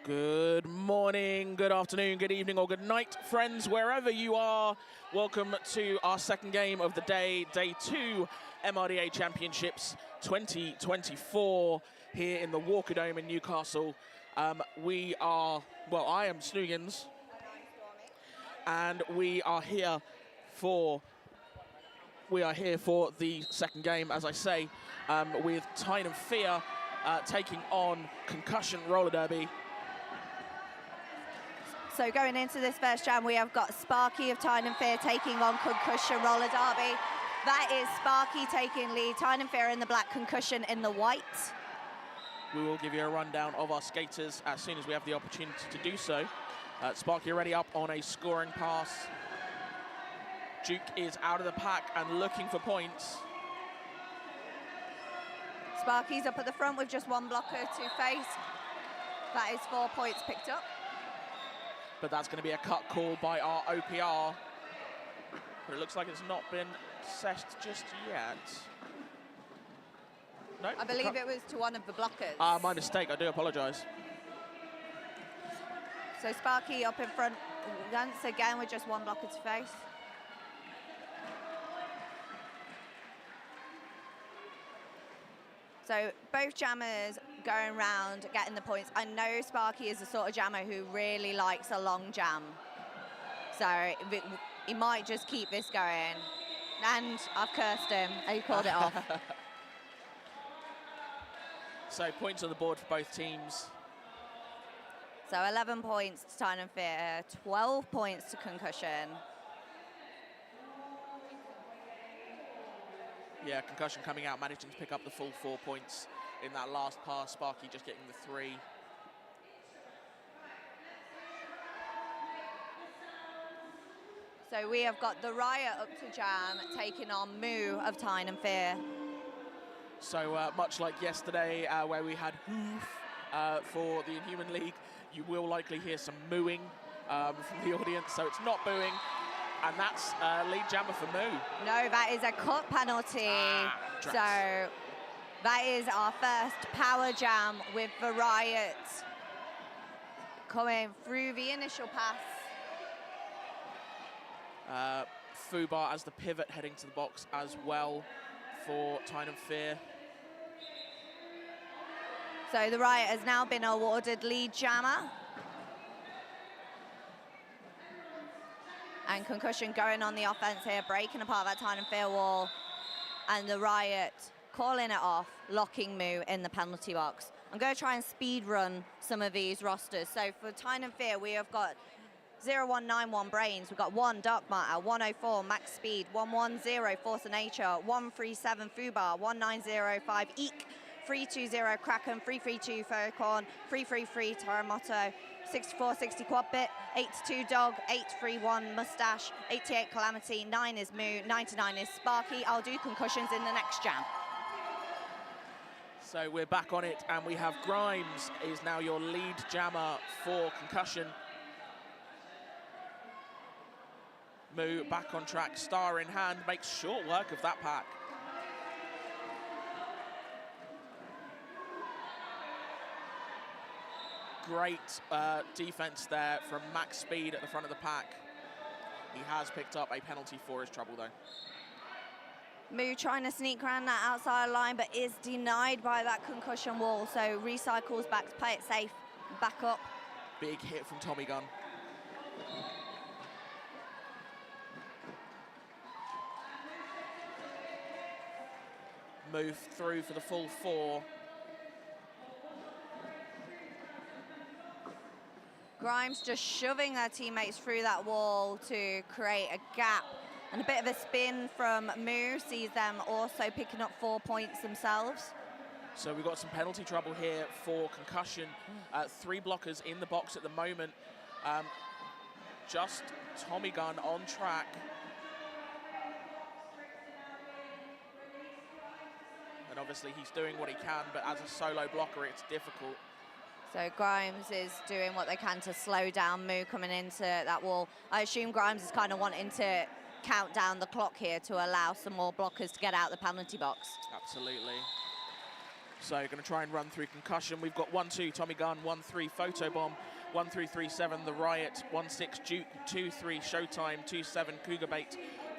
Good morning, good afternoon, good evening, or good night, friends, wherever you are. Welcome to our second game of the day, Day 2 MRDA Championships 2024 here in the Walker Dome in Newcastle. I am Snoogans, and we are here for the second game, as I say, with Tyne and Fear taking on Concussion Roller Derby. So going into this first jam, we have got Sparky of Tyne and Fear taking on Concussion Roller Derby. That is Sparky taking lead, Tyne and Fear in the black, Concussion in the white. We will give you a rundown of our skaters as soon as we have the opportunity to do so. Sparky already up on a scoring pass. Duke is out of the pack and looking for points. Sparky's up at the front with just one blocker to face. That is 4 points picked up. But that's going to be a cut call by our OPR. But it looks like it's not been assessed just yet. No, I believe it was to one of the blockers. My mistake, I do apologise. So Sparky up in front once again with just one blocker to face. So both jammers going round, getting the points. I know Sparky is the sort of jammer who really likes a long jam. So he might just keep this going. And I've cursed him, he called it off. So points on the board for both teams. So 11 points to Tyne and Fear, 12 points to Concussion. Yeah, Concussion coming out, managing to pick up the full 4 points in that last pass. Sparky just getting the 3. So we have got the Riot up to jam, taking on Moo of Tyne and Fear. So much like yesterday, where we had Hoof for the Inhuman League, you will likely hear some mooing from the audience, so it's not booing. And that's lead jammer for Moo. No, that is a cut penalty. So that is our first power jam with the Riot coming through the initial pass. Fubar as the pivot heading to the box as well for Tyne and Fear. So the Riot has now been awarded lead jammer. And Concussion going on the offense here, breaking apart that Tyne and Fear wall. And the Riot calling it off, locking Moo in the penalty box. I'm going to try and speed run some of these rosters. So for Tyne and Fear, we have got 0191 Brains, we've got 1 Dark Matter, 104 Max Speed, 110 Force of Nature, 137 Fubar, 1905 Eek, 320 Kraken, 332 Furcorn, 333 Terremoto, 6460 Quad Bit, 82 Dog, 831 Mustache, 88 Calamity, 9 is Moo, 99 is Sparky. I'll do Concussions in the next jam. So we're back on it, and we have Grimes is now your lead jammer for Concussion. Moo back on track, star in hand, makes short work of that pack. Great defense there from Max Speed at the front of the pack. He has picked up a penalty for his trouble, though. Moo trying to sneak around that outside line, but is denied by that Concussion wall. So recycles back to play it safe, back up. Big hit from Tommy Gunn. Move through for the full 4. Grimes just shoving their teammates through that wall to create a gap. And a bit of a spin from Mu sees them also picking up 4 points themselves. So we've got some penalty trouble here for Concussion. 3 blockers in the box at the moment. Just Tommy Gunn on track. And obviously he's doing what he can, but as a solo blocker, it's difficult. So Grimes is doing what they can to slow down Mu coming into that wall. I assume Grimes is kind of wanting to count down the clock here to allow some more blockers to get out the penalty box. Absolutely. So going to try and run through Concussion. We've got 1-2 Tommy Gunn, 1-3 Photobomb, 1-3-3-7 The Riot, 1-6 Duke, 2-3 Showtime, 2-7 Cougar Bait,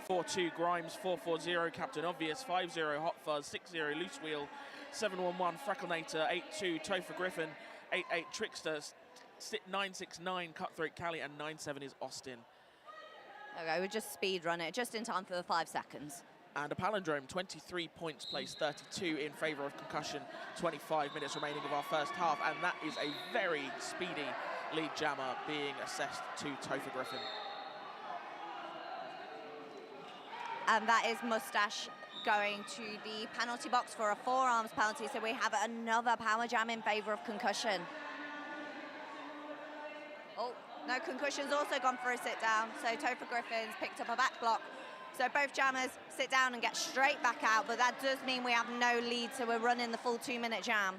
4-2 Grimes, 4-4-0 Captain Obvious, 5-0 Hot Fuzz, 6-0 Loose Wheel, 7-1-1 Frecklenator, 8-2 Topher Griffin, 8-8 Trickster, 9-6-9 Cutthroat Cali, and 9-7 is Austin. Okay, we'll just speed run it just in time for the 5 seconds. And a palindrome, 23 points placed, 32 in favour of Concussion, 25 minutes remaining of our first half, and that is a very speedy lead jammer being assessed to Topher Griffin. And that is Mustache going to the penalty box for a forearms penalty, so we have another power jam in favour of Concussion. Oh, no, Concussion's also gone for a sit down, so Topher Griffin's picked up a back block. So both jammers sit down and get straight back out, but that does mean we have no lead, so we're running the full 2-minute jam.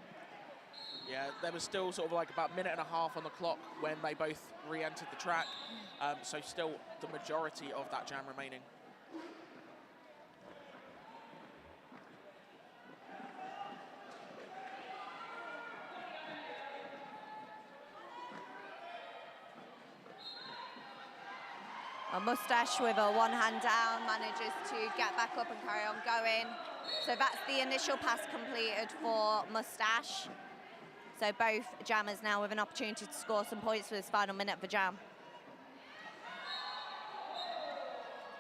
Yeah, there was still sort of like about a minute and a half on the clock when they both re-entered the track, so still the majority of that jam remaining. A Mustache with a one-hand down manages to get back up and carry on going. So that's the initial pass completed for Mustache. So both jammers now with an opportunity to score some points for this final minute of the jam.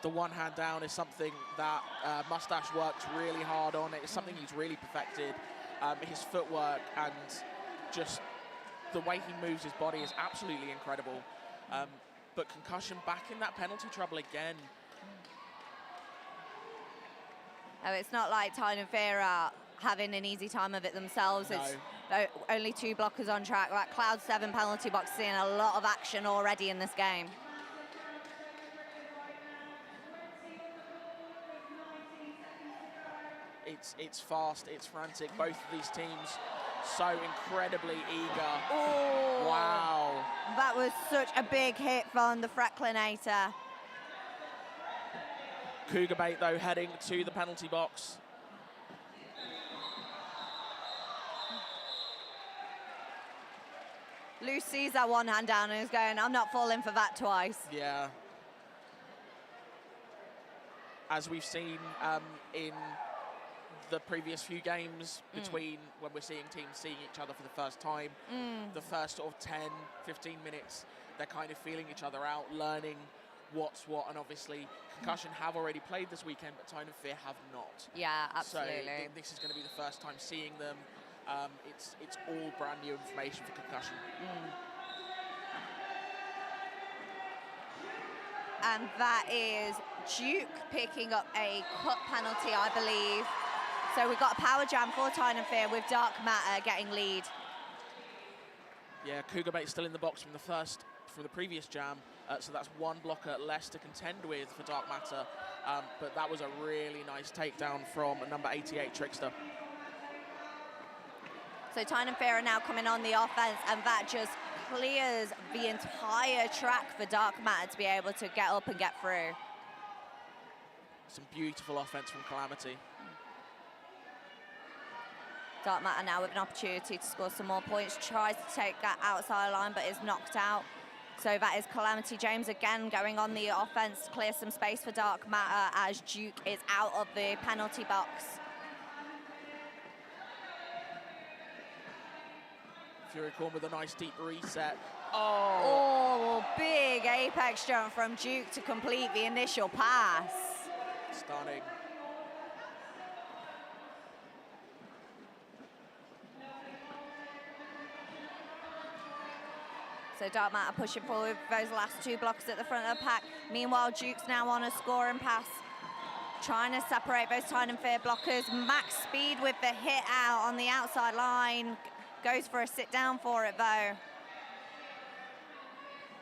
The one hand down is something that Mustache works really hard on. It's something he's really perfected. His footwork and just the way he moves his body is absolutely incredible. But Concussion back in that penalty trouble again. Oh, it's not like Tyne and Fear are having an easy time of it themselves. No. It's only 2 blockers on track. That Cloud 7 penalty box seeing a lot of action already in this game. It's fast, it's frantic. Both of these teams so incredibly eager. Oh, wow. That was such a big hit from the Frecklenator. Cougar Bait, though, heading to the penalty box. Luce sees that one hand down and is going, I'm not falling for that twice. Yeah. As we've seen in the previous few games between when we're seeing teams seeing each other for the first time, the first sort of 10, 15 minutes, they're kind of feeling each other out, learning what's what, and obviously Concussion have already played this weekend, but Tyne and Fear have not. Yeah, absolutely. So this is going to be the first time seeing them. It's all brand new information for Concussion. And that is Duke picking up a cut penalty, I believe. So we've got a power jam for Tyne and Fear with Dark Matter getting lead. Yeah, Cougar Bait still in the box from the previous jam, so that's 1 blocker less to contend with for Dark Matter. But that was a really nice takedown from number 88 Trickster. So Tyne and Fear are now coming on the offense, and that just clears the entire track for Dark Matter to be able to get up and get through. Some beautiful offense from Calamity. Dark Matter now with an opportunity to score some more points, tries to take that outside line but is knocked out. So that is Calamity James again going on the offense to clear some space for Dark Matter as Duke is out of the penalty box. Fury Corn with a nice deep reset. Oh, big apex jump from Duke to complete the initial pass. Stunning. So Dark Matter pushing forward with those last two blockers at the front of the pack. Meanwhile, Duke's now on a scoring pass, trying to separate those Tyne and Fear blockers. Max Speed with the hit out on the outside line. Goes for a sit down for it, though.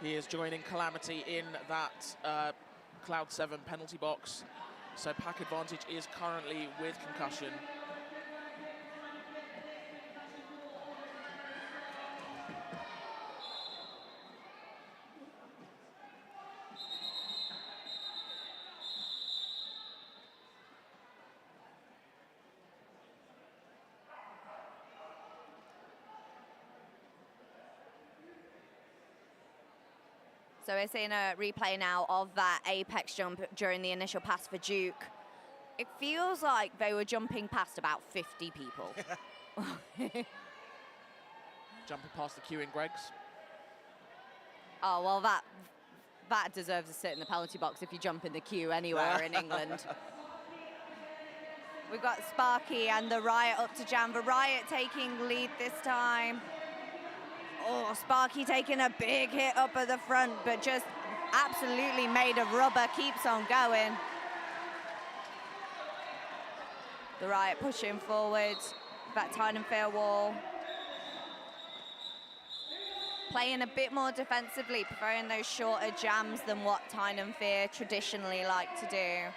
He is joining Calamity in that Cloud 7 penalty box. So pack advantage is currently with Concussion. So we're seeing a replay now of that apex jump during the initial pass for Duke. It feels like they were jumping past about 50 people. Jumping past the queue in Greg's. Oh, well, that deserves a sit in the penalty box if you jump in the queue anywhere in England. We've got Sparky and the Riot up to jam. The Riot taking lead this time. Oh, Sparky taking a big hit up at the front, but just absolutely made of rubber, keeps on going. The Riot pushing forward, that Tyne and Fear wall. Playing a bit more defensively, preferring those shorter jams than what Tyne and Fear traditionally like to do.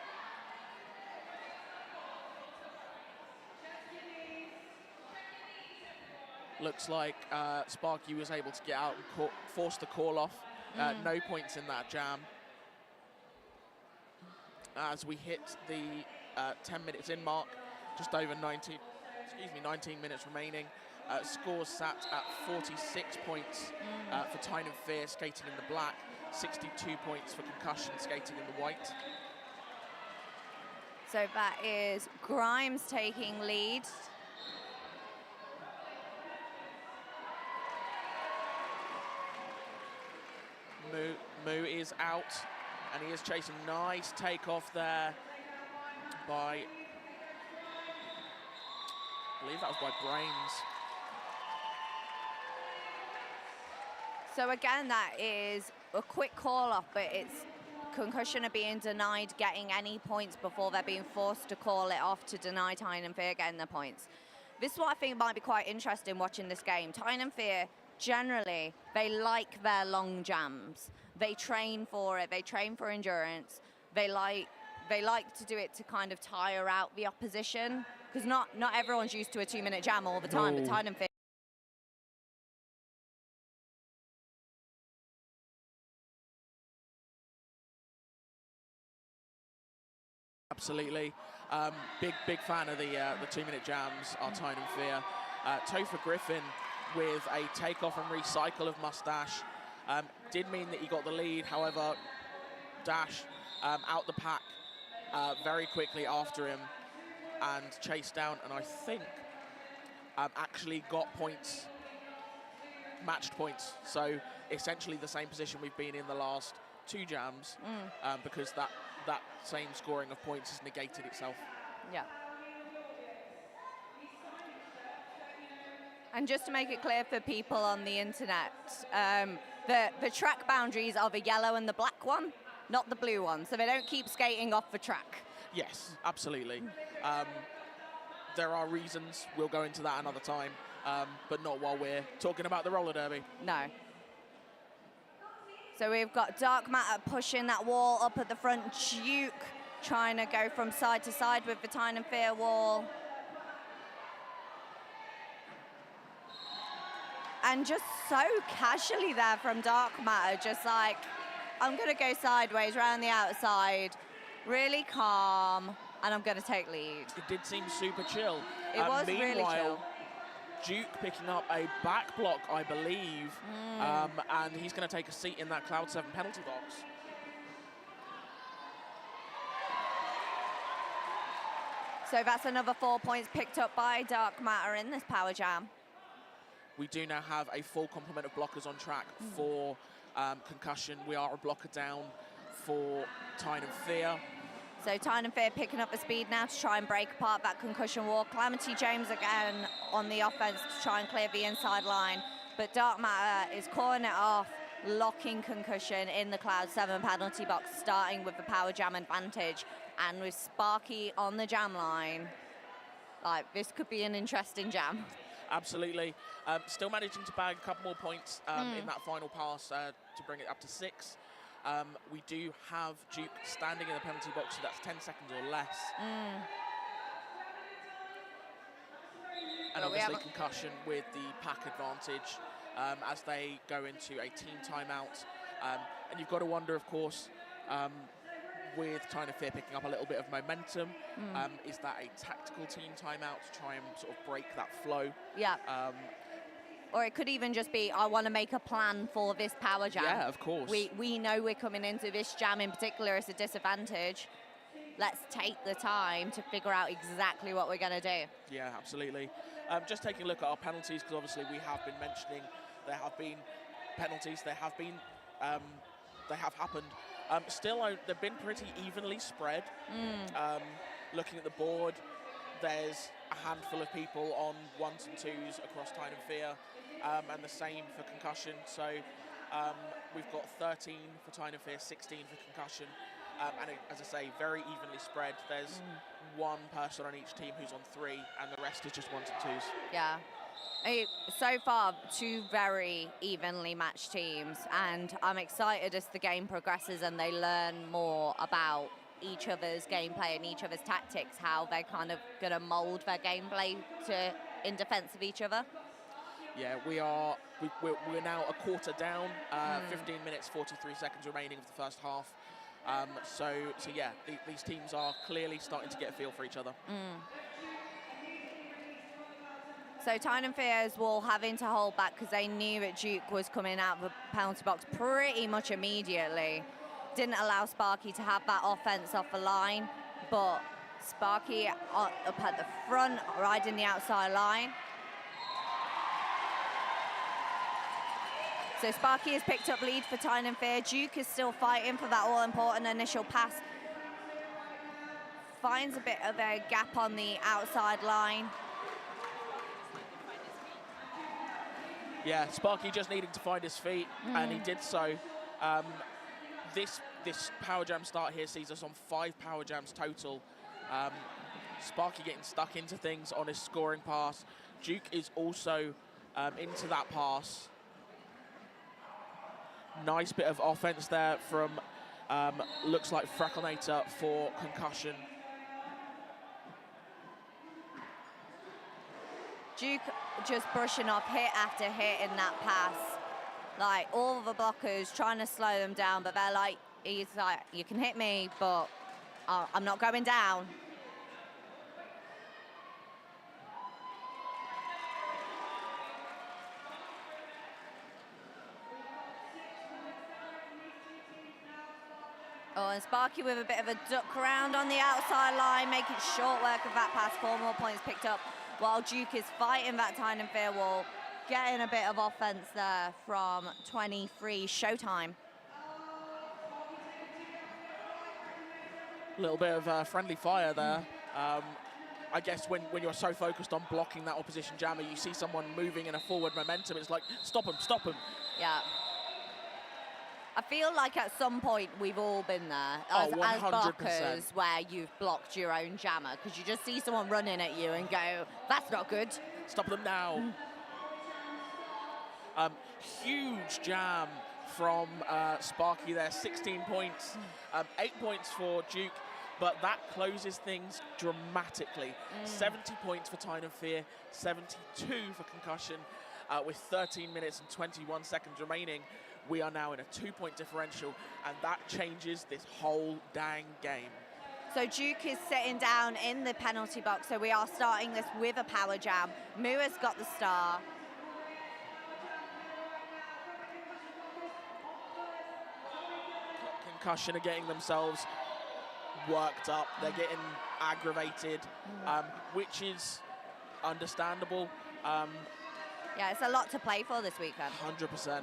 Looks like Sparky was able to get out and force the call off. No points in that jam. As we hit the 10 minutes in mark, just over 19 minutes remaining. Scores sat at 46 points for Tyne and Fear skating in the black, 62 points for Concussion skating in the white. So that is Grimes taking lead. Moo is out, and he is chasing. Nice takeoff there by, I believe that was by Brains. So again, that is a quick call off, but it's Concussion are being denied getting any points before they're being forced to call it off to deny Tyne and Fear getting the points. This is what I think might be quite interesting watching this game. Tyne and Fear, generally, they like their long jams. They train for it. They train for endurance. They like to do it to kind of tire out the opposition, because not everyone's used to a 2-minute jam all the time. But Tyne and Fear. Absolutely. Big fan of the 2-minute jams are Tyne and Fear. Topher Griffin with a takeoff and recycle of Mustache. Did mean that he got the lead, however, Dash out the pack very quickly after him and chased down, and I think actually got points, matched points. So essentially the same position we've been in the last 2 jams, because that same scoring of points has negated itself. Yeah. And just to make it clear for people on the internet, the track boundaries are the yellow and the black one, not the blue one, so they don't keep skating off the track. Yes, absolutely. There are reasons, we'll go into that another time, but not while we're talking about the roller derby. No. So we've got Dark Matter pushing that wall up at the front. Duke trying to go from side to side with the Tyne and Fear wall. And just so casually there from Dark Matter, just like, I'm going to go sideways around the outside, really calm, and I'm going to take lead. It did seem super chill. It was really chill. Duke picking up a back block, I believe, and he's going to take a seat in that Cloud 7 penalty box. So that's another 4 points picked up by Dark Matter in this power jam. We do now have a full complement of blockers on track for Concussion. We are a blocker down for Tyne and Fear. So Tyne and Fear picking up the speed now to try and break apart that Concussion wall. Calamity James again on the offense to try and clear the inside line. But Dark Matter is calling it off, locking Concussion in the Cloud 7 penalty box, starting with the power jam advantage. And with Sparky on the jam line, like, this could be an interesting jam. Absolutely. Still managing to bag a couple more points in that final pass to bring it up to 6. We do have Duke standing in the penalty box, so that's 10 seconds or less. And obviously Concussion with the pack advantage as they go into a team timeout. And you've got to wonder, of course, with Tyne picking up a little bit of momentum, is that a tactical team timeout to try and sort of break that flow? Yeah. Or it could even just be, I want to make a plan for this power jam. Yeah, of course. We know we're coming into this jam in particular as a disadvantage. Let's take the time to figure out exactly what we're going to do. Yeah, absolutely. Just taking a look at our penalties, because obviously we have been mentioning there have been penalties, they have happened. Still, they've been pretty evenly spread. Looking at the board, there's a handful of people on 1s and 2s across Tyne and Fear, and the same for Concussion. So we've got 13 for Tyne and Fear, 16 for Concussion. And as I say, very evenly spread. There's one person on each team who's on 3, and the rest is just 1s and 2s. Yeah. So far, 2 very evenly matched teams, and I'm excited as the game progresses and they learn more about each other's gameplay and each other's tactics, how they're kind of going to mold their gameplay in defense of each other. Yeah, we're now a quarter down, 15 minutes, 43 seconds remaining of the first half. So yeah, these teams are clearly starting to get a feel for each other. So Tyne and Fears will having to hold back because they knew that Duke was coming out of the penalty box pretty much immediately. Didn't allow Sparky to have that offense off the line, but Sparky up at the front, riding the outside line. So Sparky has picked up lead for Tyne and Fear. Duke is still fighting for that all-important initial pass. Finds a bit of a gap on the outside line. Yeah, Sparky just needing to find his feet, and he did so. This power jam start here sees us on 5 power jams total. Sparky getting stuck into things on his scoring pass. Duke is also into that pass. Nice bit of offense there from, looks like Frecklenator for Concussion. Duke just brushing off hit after hit in that pass. Like, all the blockers trying to slow them down, but they're like, he's like, you can hit me, but I'm not going down. Oh, and Sparky with a bit of a duck around on the outside line, making short work of that pass. 4 more points picked up, while Duke is fighting that Tyne and Fear wall, getting a bit of offense there from 23 Showtime. A little bit of friendly fire there. I guess when you're so focused on blocking that opposition jammer, you see someone moving in a forward momentum, it's like, stop him, stop him. Yeah. I feel like at some point we've all been there as blockers, where you've blocked your own jammer, because you just see someone running at you and go, that's not good. Stop them now. Huge jam from Sparky there, 16 points, 8 points for Duke, but that closes things dramatically. 70 points for Tyne and Fear, 72 for Concussion, with 13 minutes and 21 seconds remaining. We are now in a 2-point differential, and that changes this whole dang game. So Duke is sitting down in the penalty box, so we are starting this with a power jam. Mua's got the star. Concussion are getting themselves worked up. They're getting aggravated, which is understandable. Yeah, it's a lot to play for this weekend. 100%.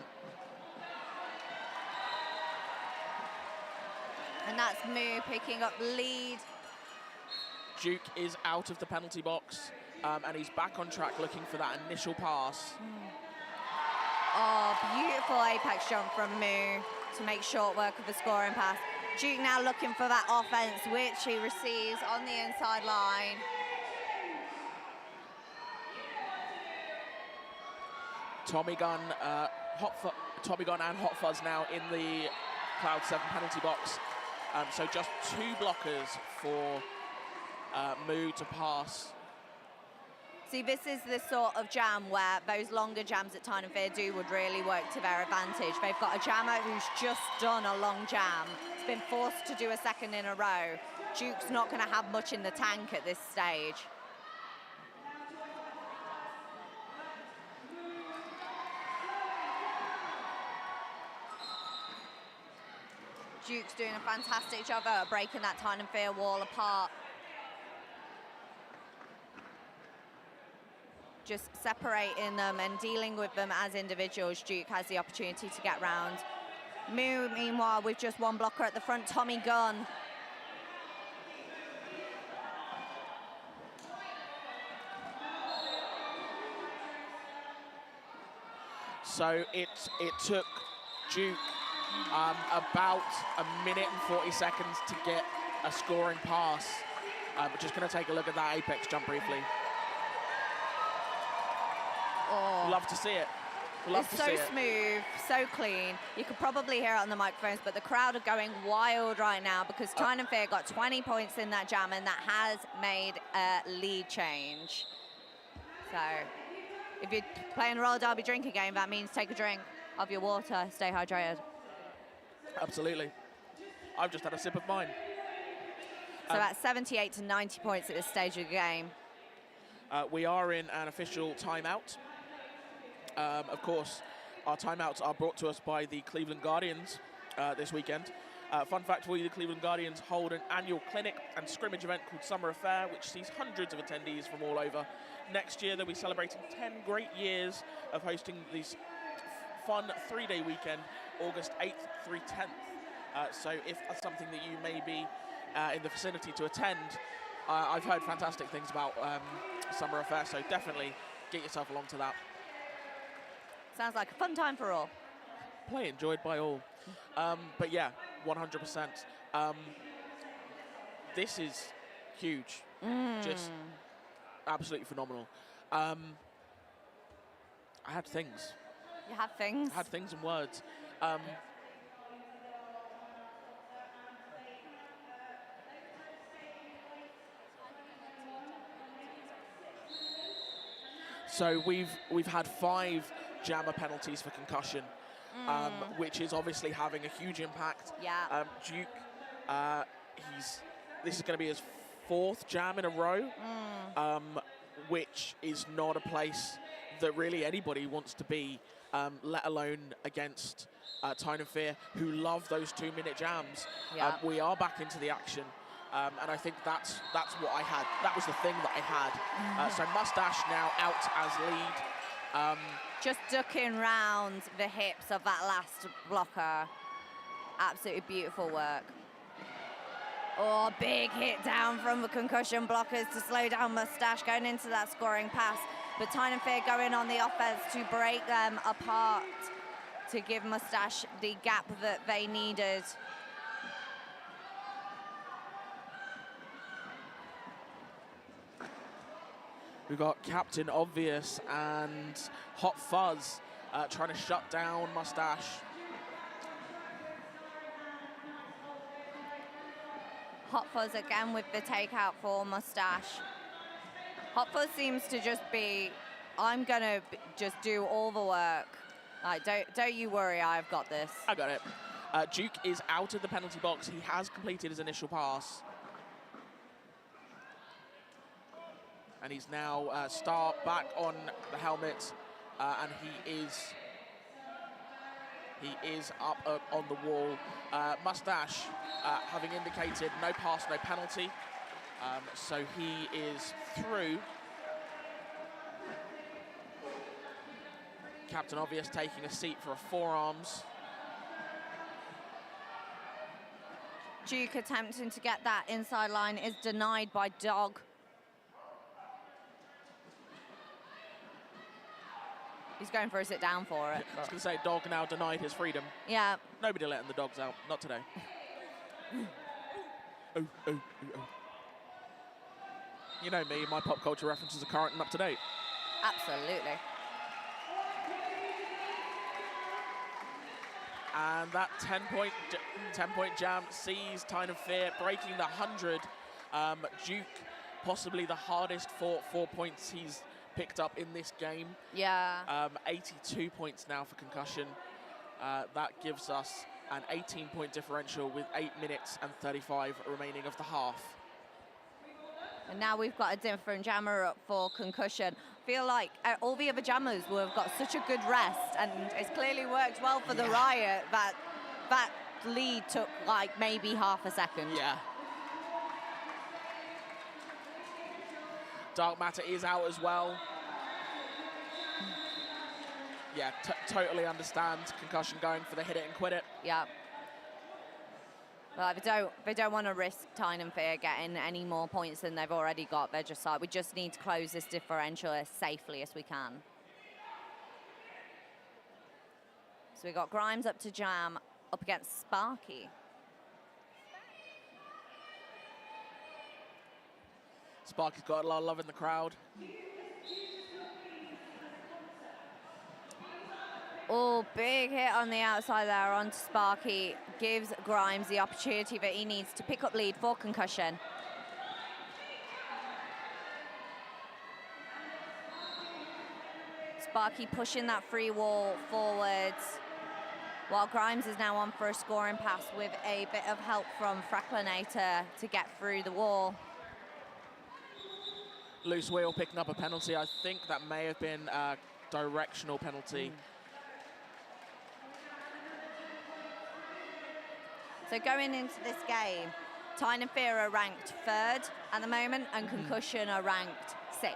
And that's Mu picking up lead. Duke is out of the penalty box, and he's back on track looking for that initial pass. Oh, beautiful apex jump from Mu to make short work of the scoring pass. Duke now looking for that offense, which he receives on the inside line. Tommy Gunn and Hot Fuzz now in the Cloud 7 penalty box. So just 2 blockers for Mu to pass. See, this is the sort of jam where those longer jams that Tyne and Fear do would really work to their advantage. They've got a jammer who's just done a long jam. It's been forced to do a second in a row. Duke's not going to have much in the tank at this stage. Duke's doing a fantastic job at breaking that Tyne and Fear wall apart. Just separating them and dealing with them as individuals. Duke has the opportunity to get round. Mu, meanwhile, with just 1 blocker at the front, Tommy Gunn. So it took Duke about 1 minute and 40 seconds to get a scoring pass. We're just going to take a look at that apex jump briefly. Oh. Love to see it. Love to see it. It's so smooth, so clean. You could probably hear it on the microphones, but the crowd are going wild right now because Tyne and Fear got 20 points in that jam, and that has made a lead change. So if you're playing a roller derby drinking game, that means take a drink of your water, stay hydrated. Absolutely. I've just had a sip of mine. So that's 78 to 90 points at this stage of the game. We are in an official timeout. Of course, our timeouts are brought to us by the Cleveland Guardians this weekend. Fun fact for you, the Cleveland Guardians hold an annual clinic and scrimmage event called Summer Affair, which sees hundreds of attendees from all over. Next year, they'll be celebrating 10 great years of hosting this fun 3-day weekend, August 8th through 10th. So if that's something that you may be in the vicinity to attend, I've heard fantastic things about Summer Affair, so definitely get yourself along to that. Sounds like a fun time for all. Play enjoyed by all. But yeah, 100%. This is huge. Just absolutely phenomenal. I had things. You have things? I had things and words. So we've had 5 jammer penalties for concussion, which is obviously having a huge impact. Yeah. Duke, this is going to be his 4th jam in a row, which is not a place that really anybody wants to be, let alone against Tyne and Fear, who love those 2-minute jams. Yeah. We are back into the action. And I think that's what I had. That was the thing that I had. So Mustache now out as lead. Just ducking round the hips of that last blocker. Absolutely beautiful work. Oh, big hit down from the concussion blockers to slow down Mustache going into that scoring pass. But Tyne and Fear going on the offense to break them apart, to give Mustache the gap that they needed. We've got Captain Obvious and Hot Fuzz trying to shut down Mustache. Hot Fuzz again with the takeout for Mustache. Hot Fuzz seems to just be, I'm gonna just do all the work. Like, don't you worry, I've got this. I got it. Duke is out of the penalty box. He has completed his initial pass. And he's now back on the helmet, and he is up on the wall. Mustache, having indicated no pass, no penalty, so he is through. Captain Obvious taking a seat for a forearms. Duke attempting to get that inside line is denied by Dog. He's going for a sit down for it. I was going to say, dog now denied his freedom. Yeah. Nobody letting the dogs out. Not today. Oh, oh, oh, oh. You know me, my pop culture references are current and up to date. Absolutely. And that 10-point jam sees Tyne breaking the 100. Duke, possibly the hardest fought 4 points he's picked up in this game. Yeah. 82 points now for Concussion. That gives us an 18-point differential with 8 minutes and 35 remaining of the half. And now we've got a different jammer up for Concussion. I feel like all the other jammers will have got such a good rest, and it's clearly worked well for the Riot that that lead took like maybe half a second. Yeah. Dark Matter is out as well. Yeah, totally understand Concussion going for the hit it and quit it. Yeah. Well, they don't want to risk Tyne and Fear getting any more points than they've already got. They're just like, we just need to close this differential as safely as we can. So we got Grimes up to jam, up against Sparky. Sparky's got a lot of love in the crowd. Oh, big hit on the outside there onto Sparky. Gives Grimes the opportunity that he needs to pick up lead for Concussion. Sparky pushing that free wall forwards, while Grimes is now on for a scoring pass with a bit of help from Fracklinator to get through the wall. Loose wheel picking up a penalty. I think that may have been a directional penalty. So going into this game, Tyne and Fear are ranked 3rd at the moment, and Concussion are ranked 6th.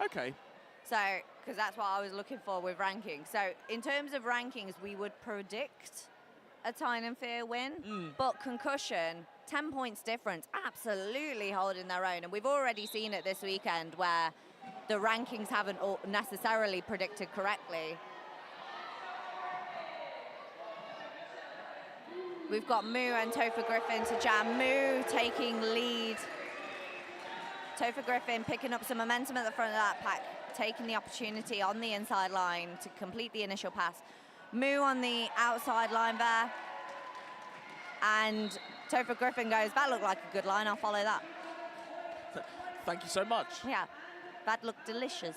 Okay. So, because that's what I was looking for with rankings. So in terms of rankings, we would predict a Tyne and Fear win, but Concussion, 10 points difference, absolutely holding their own. And we've already seen it this weekend where the rankings haven't necessarily predicted correctly. We've got Moo and Topher Griffin to jam. Moo taking lead. Topher Griffin picking up some momentum at the front of that pack, taking the opportunity on the inside line to complete the initial pass. Moo on the outside line there. And Topher Griffin goes, that looked like a good line, I'll follow that. Thank you so much. Yeah, that looked delicious.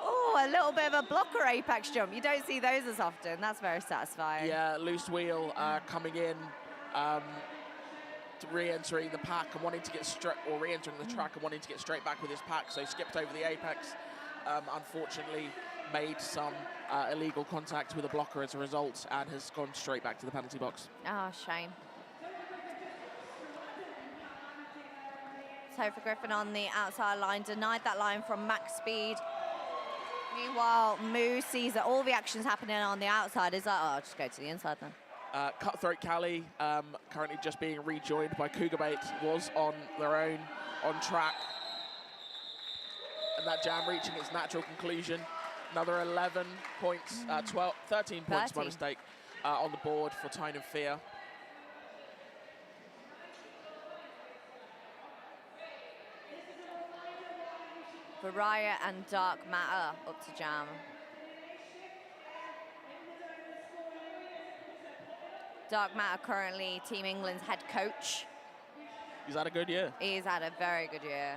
Oh, a little bit of a blocker apex jump. You don't see those as often. That's very satisfying. Yeah, loose wheel coming in, re-entering the pack and wanting to get straight, or re-entering the track and wanting to get straight back with his pack. So skipped over the apex. Unfortunately, made some illegal contact with a blocker as a result and has gone straight back to the penalty box. Oh, shame. Topher Griffin on the outside line, denied that line from max speed. Meanwhile, Moo sees that all the action's happening on the outside. Is like, oh, I'll just go to the inside then. Cutthroat Cali, currently just being rejoined by Cougar Bait, was on their own on track. And that jam reaching its natural conclusion. Another 11 points, 13 points, by mistake, on the board for Tyne and Fear. Variah and Dark Matter up to jam. Dark Matter currently Team England's head coach. He's had a good year. He's had a very good year.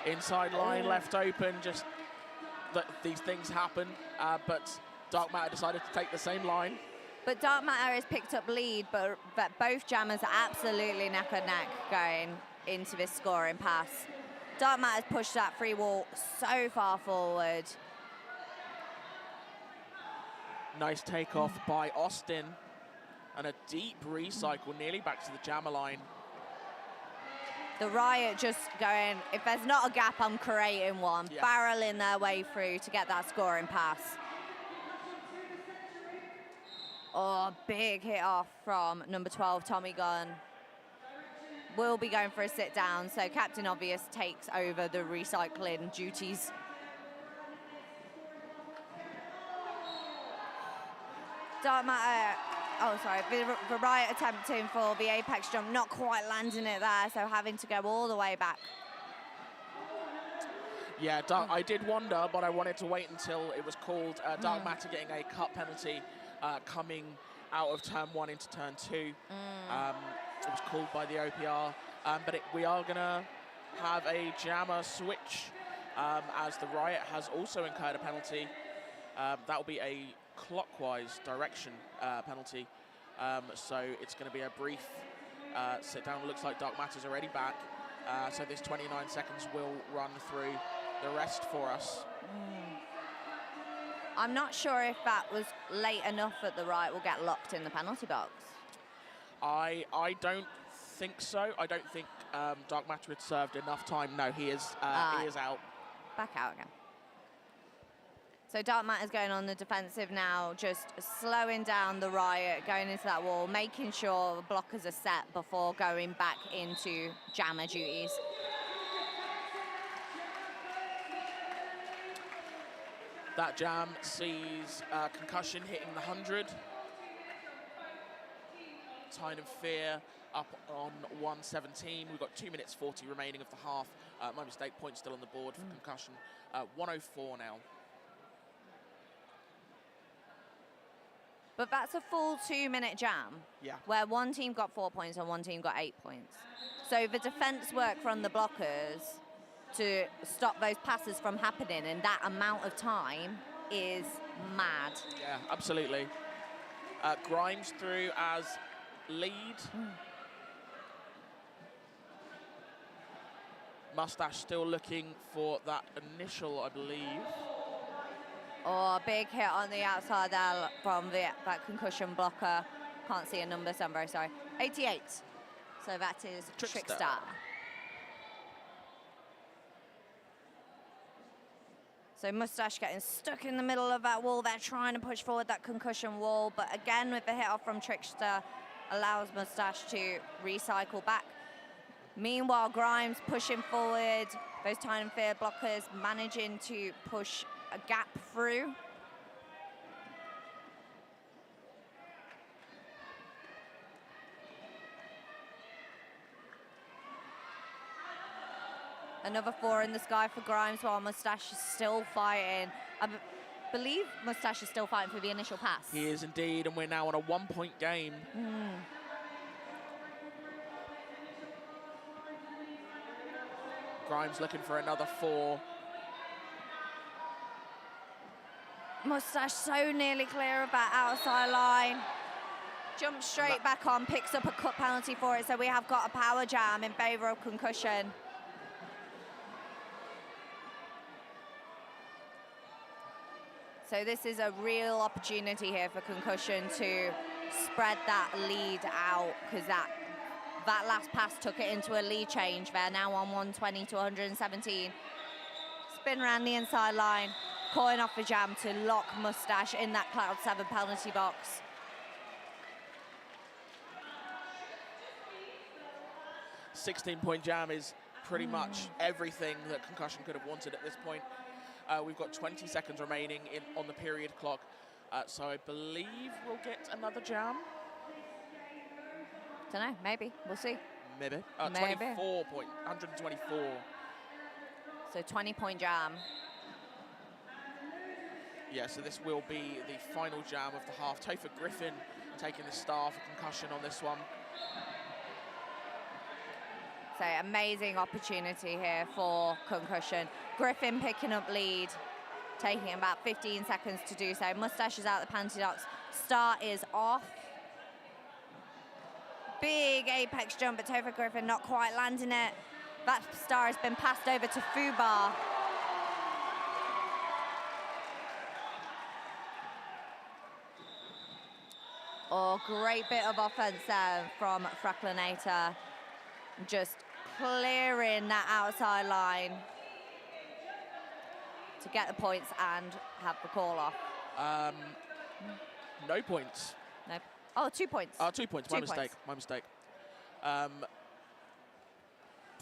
Inside line left open, just these things happen, but Dark Matter decided to take the same line. But Dark Matter has picked up lead, but both jammers are absolutely neck and neck going into this scoring pass. Dark Matter's pushed that free wall so far forward. Nice takeoff by Austin, and a deep recycle nearly back to the jammer line. The Riot just going, if there's not a gap, I'm creating one, barreling their way through to get that scoring pass. Oh, big hit off from number 12, Tommy Gunn. will be going for a sit down, so Captain Obvious takes over the recycling duties. Dark Matter, oh sorry, the Riot attempting for the apex jump, not quite landing it there, so having to go all the way back. Yeah, I did wonder, but I wanted to wait until it was called. Dark Matter getting a cut penalty coming out of turn 1 into turn 2. It was called by the OPR, but we are going to have a jammer switch as the Riot has also incurred a penalty. That will be a clockwise direction penalty. So it's going to be a brief sit down. Looks like Dark Matter's already back. So this 29 seconds will run through the rest for us. I'm not sure if that was late enough that the Riot will get locked in the penalty box. I don't think so. I don't think Dark Matter had served enough time. No, he is out. Back out again. So Dark Matter's going on the defensive now, just slowing down the Riot, going into that wall, making sure the blockers are set before going back into jammer duties. That jam sees Concussion hitting the 100. Tyne and Fear up on 117. We've got 2 minutes 40 remaining of the half. My mistake, point still on the board for Concussion. 104 now. But that's a full 2-minute jam. Yeah. Where one team got 4 points and one team got 8 points. So the defense work from the blockers to stop those passes from happening in that amount of time is mad. Yeah, absolutely. Grimes through as lead. Mustache still looking for that initial, I believe. Oh, a big hit on the outside there from that Concussion blocker. Can't see a number, so I'm very sorry. 88. So that is Trickster. So Mustache getting stuck in the middle of that wall. They're trying to push forward that Concussion wall, but again with the hit off from Trickster allows Mustache to recycle back. Meanwhile, Grimes pushing forward. Those Tyne and Fear blockers managing to push a gap through. Another 4 in the sky for Grimes while Mustache is still fighting. I believe Mustache is still fighting for the initial pass. He is indeed, and we're now on a 1-point game. Grimes looking for another 4. Mustache so nearly clear of that outside line. Jumps straight back on, picks up a cut penalty for it, so we have got a power jam in favour of Concussion. So this is a real opportunity here for Concussion to spread that lead out, because that last pass took it into a lead change. They're now on 120 to 117. Spin around the inside line, calling off the jam to lock Mustache in that Cloud 7 penalty box. A 16-point jam is pretty much everything that Concussion could have wanted at this point. We've got 20 seconds remaining on the period clock, so I believe we'll get another jam. Don't know, maybe, we'll see. Maybe. Maybe. 24 point, 124. So 20-point jam. Yeah, so this will be the final jam of the half. Topher Griffin taking the star for Concussion on this one. So amazing opportunity here for Concussion. Griffin picking up lead, taking about 15 seconds to do so. Mustache is out the penalty box. Star is off. Big apex jump, but Topher Griffin not quite landing it. That star has been passed over to Fubar. Oh, great bit of offense there from Fracklinator. Just clearing that outside line to get the points and have the call off. No points. No. Oh, 2 points. 2 points. My mistake.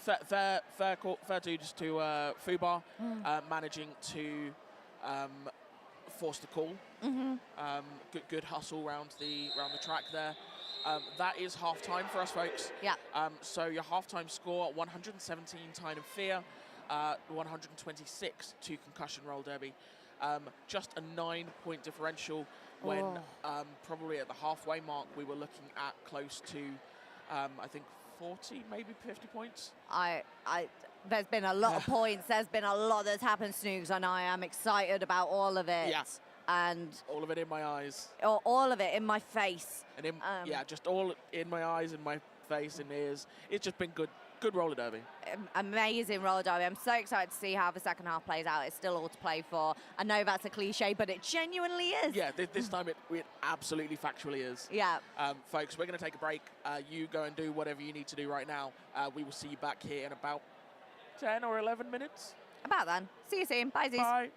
fair dues to Fubar, managing to force the call. Good hustle around the track there. That is half-time for us, folks. Yeah. So your half-time score, 117 Tyne and Fear, 126 to Concussion Roll Derby. Just a 9-point differential when probably at the halfway mark we were looking at close to, I think, 40, maybe 50 points. There's been a lot of points. There's been a lot that's happened, Snoogs, and I am excited about all of it. Yeah. And all of it in my eyes. All of it in my face. And just all in my eyes, in my face, and ears. It's just been good roller derby. Amazing roller derby. I'm so excited to see how the second half plays out. It's still all to play for. I know that's a cliche, but it genuinely is. Yeah, this time it absolutely factually is. Yeah. Folks, we're going to take a break. You go and do whatever you need to do right now. We will see you back here in about 10 or 11 minutes. About then. See you soon. Bye, Zeus. Bye.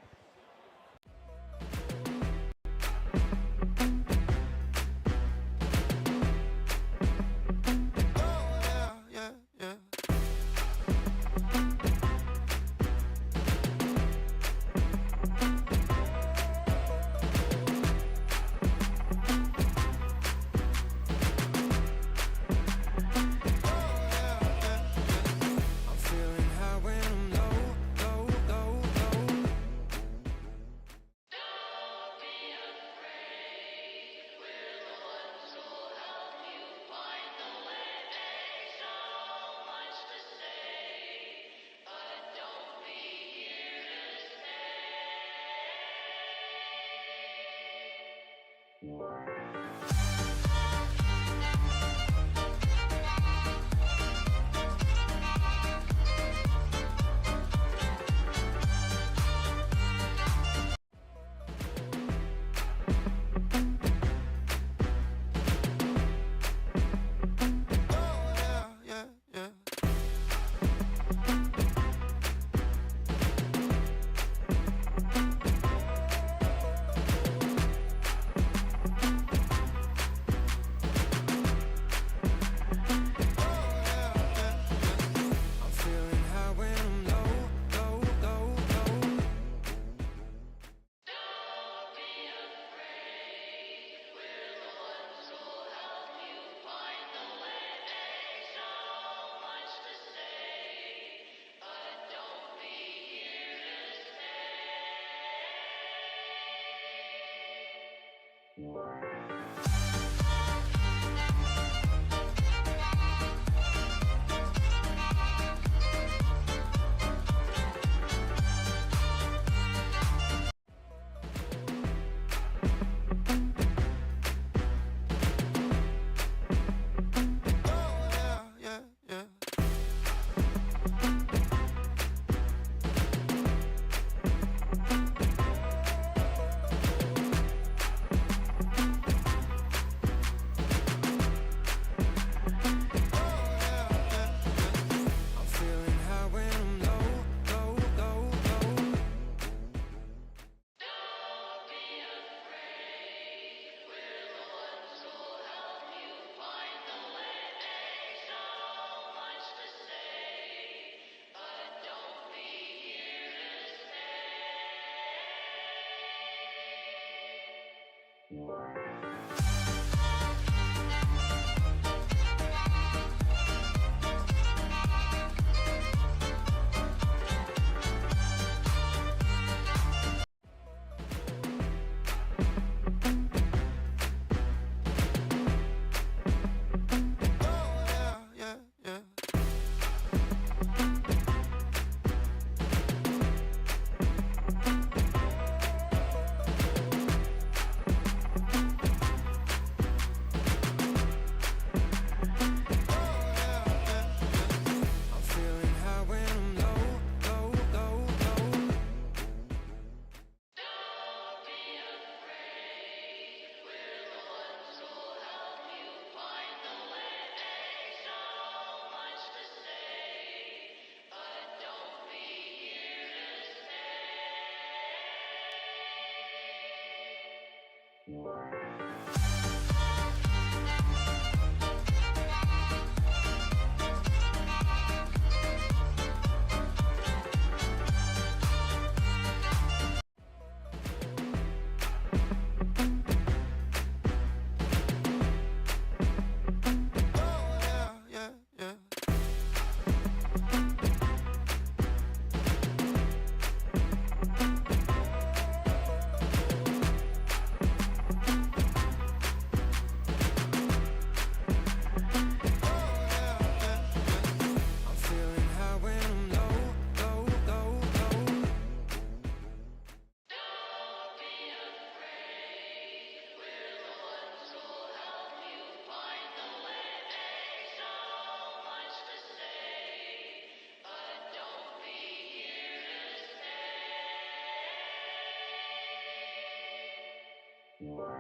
Wow.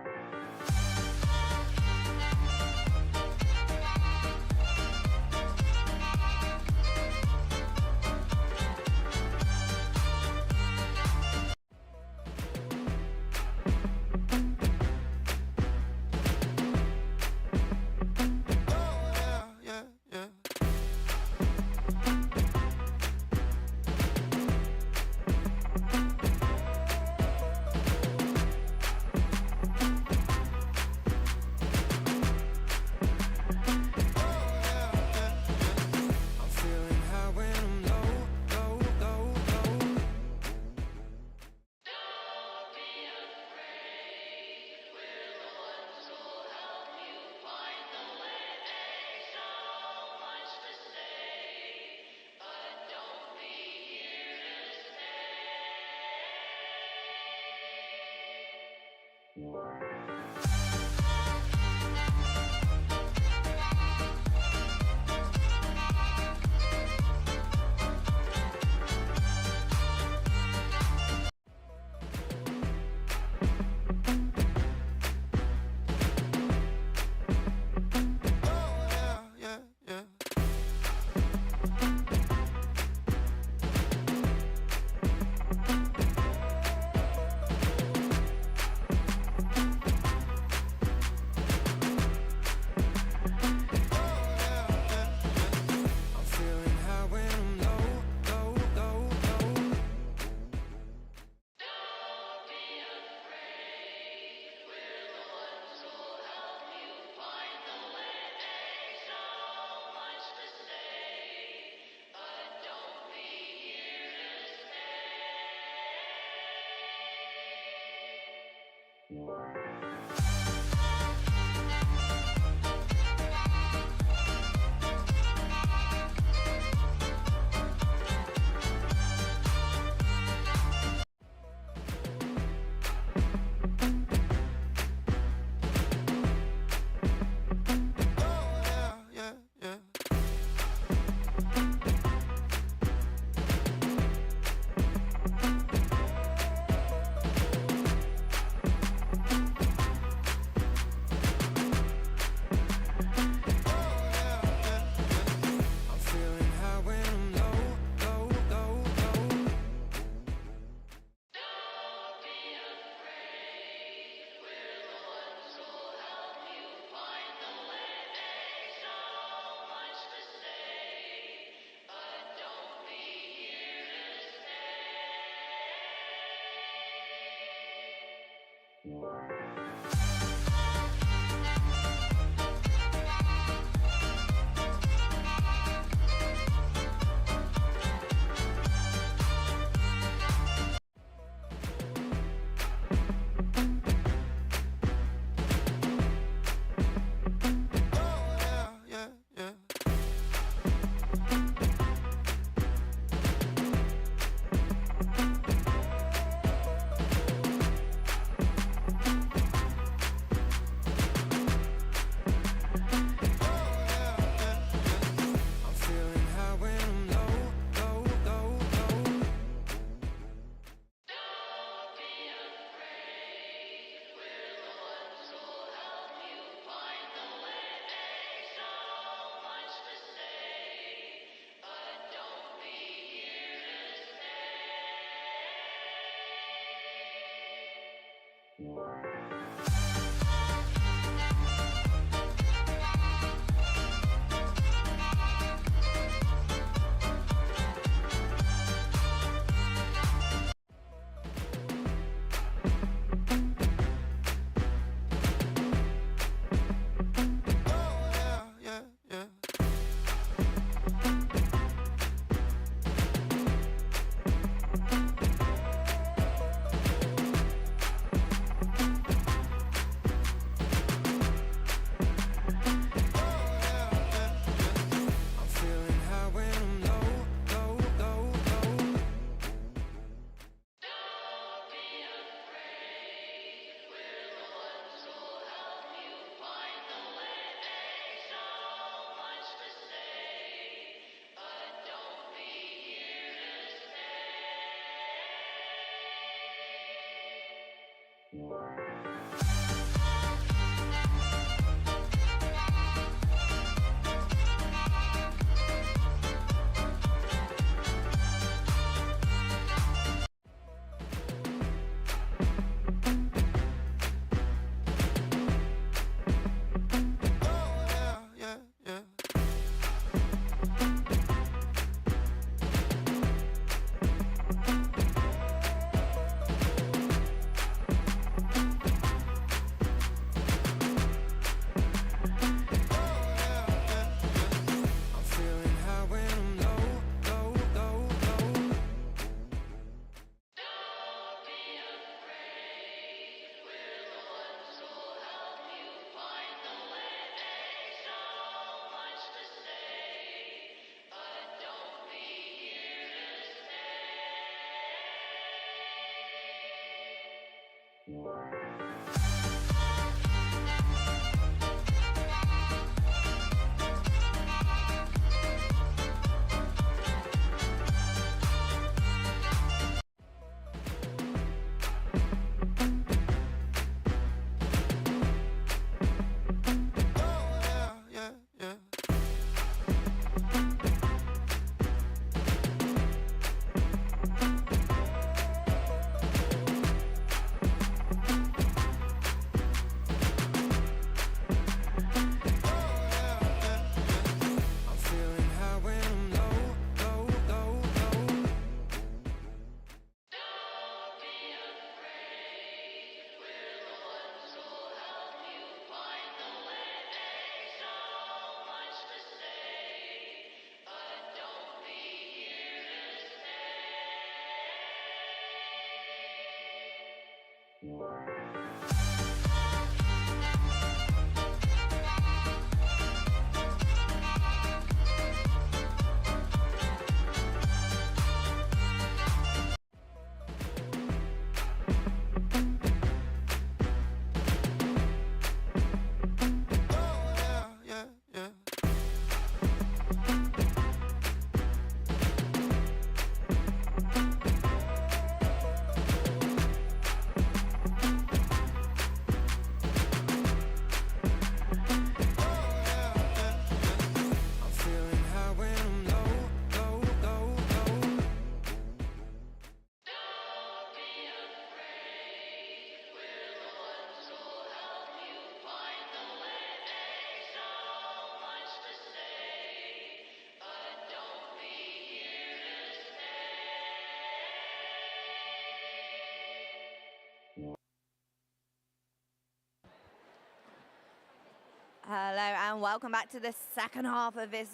Hello and welcome back to the second half of this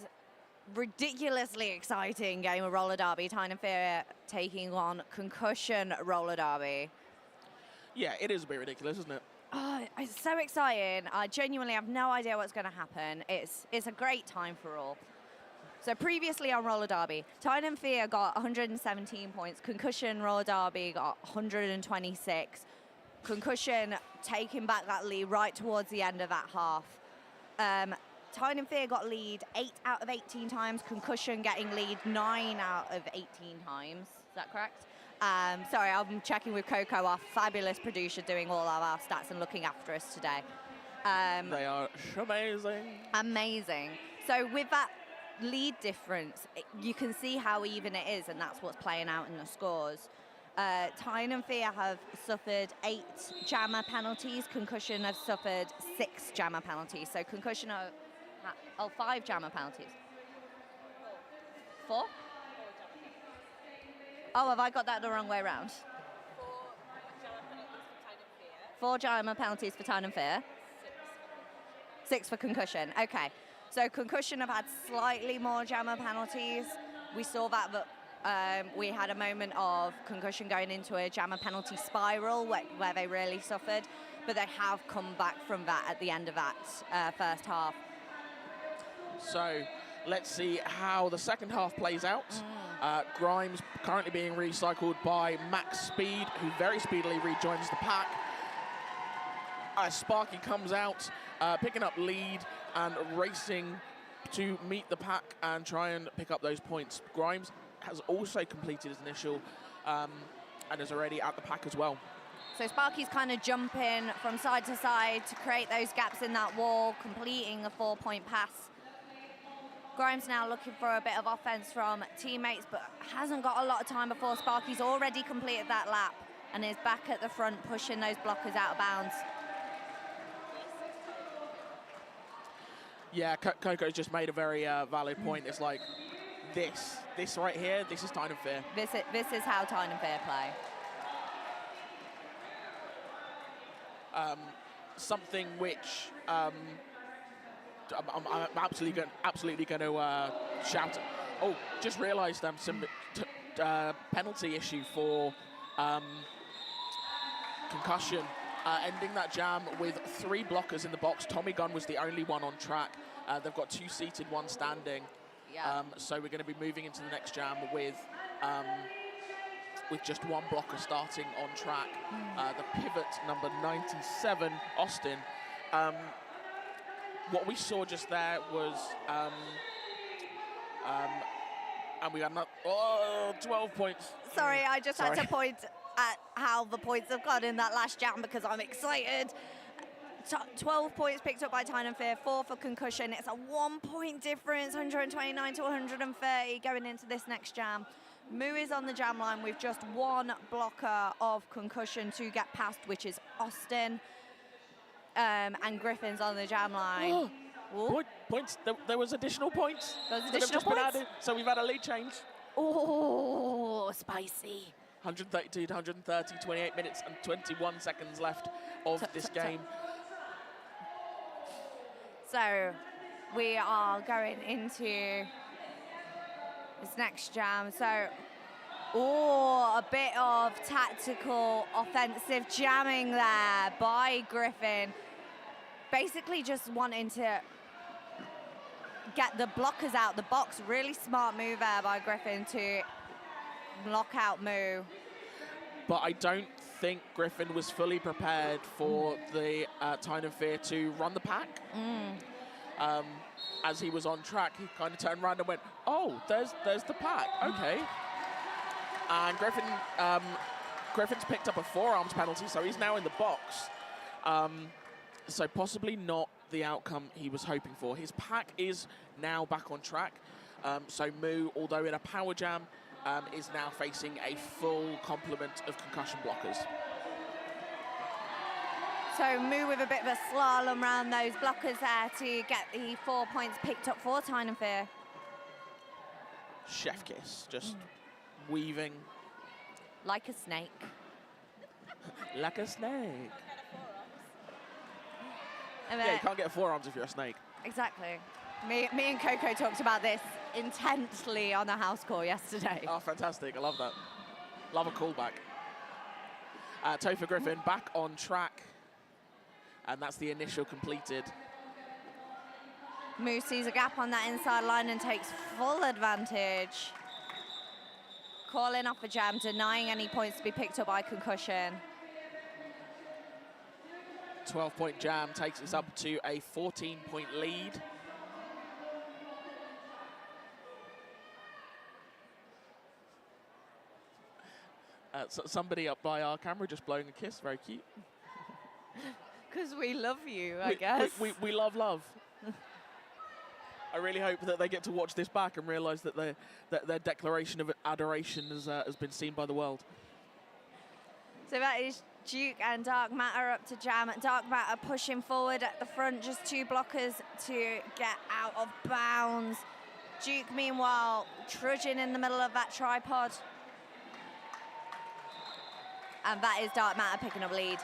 ridiculously exciting game of roller derby. Tyne and Fear taking on Concussion roller derby. Yeah, it is a bit ridiculous, isn't it? Oh, it's so exciting. I genuinely have no idea what's going to happen. It's a great time for all. So previously on roller derby, Tyne and Fear got 117 points. Concussion roller derby got 126. Concussion taking back that lead right towards the end of that half. Tyne and Fear got lead 8 out of 18 times. Concussion getting lead 9 out of 18 times. Is that correct? Sorry, I'm checking with Coco, our fabulous producer, doing all of our stats and looking after us today. They are amazing. Amazing. So with that lead difference, you can see how even it is, and that's what's playing out in the scores. Tyne and Fear have suffered 8 jammer penalties. Concussion have suffered 6 jammer penalties. So Concussion are 5 jammer penalties. 4? Oh, have I got that the wrong way around? 4 jammer penalties for Tyne and Fear. 6 for Concussion. Okay. So Concussion have had slightly more jammer penalties. We saw that, but we had a moment of Concussion going into a jammer penalty spiral where they really suffered, but they have come back from that at the end of that first half. So let's see how the second half plays out. Grimes currently being recycled by Max Speed, who very speedily rejoins the pack. Sparky comes out, picking up lead and racing to meet the pack and try and pick up those points. Grimes has also completed his initial and is already at the pack as well. So Sparky's kind of jumping from side to side to create those gaps in that wall, completing a 4-point pass. Grimes now looking for a bit of offense from teammates, but hasn't got a lot of time before Sparky's already completed that lap and is back at the front, pushing those blockers out of bounds. Yeah, Coco's just made a very valid point. It's like this right here, this is Tyne and Fear. This is how Tyne and Fear play. Something which I'm absolutely going to shout. Oh, just realised some penalty issue for Concussion. Ending that jam with 3 blockers in the box. Tommy Gunn was the only one on track. They've got 2 seated, 1 standing. Yeah. So we're going to be moving into the next jam with with just one blocker starting on track. The pivot number 97, Austin. What we saw just there was, and we had 12 points. Sorry, I just had to point at how the points have gone in that last jam because I'm excited. 12 points picked up by Tyne and Fear, 4 for Concussion. It's a 1 point difference, 129 to 130 going into this next jam. Moo is on the jam line with just one blocker of Concussion to get past, which is Austin. And Griffin's on the jam line. Points. There was additional points. There was additional points. So we've had a lead change. Oh, spicy. 132 to 130, 28 minutes and 21 seconds left of this game. So we are going into this next jam. So, a bit of tactical offensive jamming there by Griffin. Basically just wanting to get the blockers out the box. Really smart move there by Griffin to block out Moo. But I don't think Griffin was fully prepared for the Tyne and Fear to run the pack. As he was on track, he kind of turned around and went, oh, there's the pack, okay. And Griffin's picked up a forearms penalty, so he's now in the box. So possibly not the outcome he was hoping for. His pack is now back on track. So Moo, although in a power jam, is now facing a full complement of concussion blockers. So Moo with a bit of a slalom around those blockers there to get the 4 points picked up for Tyne and Fear. Chef kiss, just weaving. Like a snake. Like a snake. Yeah, you can't get forearms if you're a snake. Exactly. Me and Coco talked about this intensely on a house call yesterday. Oh, fantastic. I love that. Love a callback. Topher Griffin back on track. And that's the initial completed. Moo sees a gap on that inside line and takes full advantage. Calling off a jam, denying any points to be picked up by Concussion. 12-point jam takes us up to a 14-point lead. So somebody up by our camera just blowing a kiss, very cute. Because we love you, I guess. We love love. I really hope that they get to watch this back and realise that their declaration of adoration has been seen by the world. So that is Duke and Dark Matter up to jam. Dark Matter pushing forward at the front, just 2 blockers to get out of bounds. Duke, meanwhile, trudging in the middle of that tripod. And that is Dark Matter picking up lead.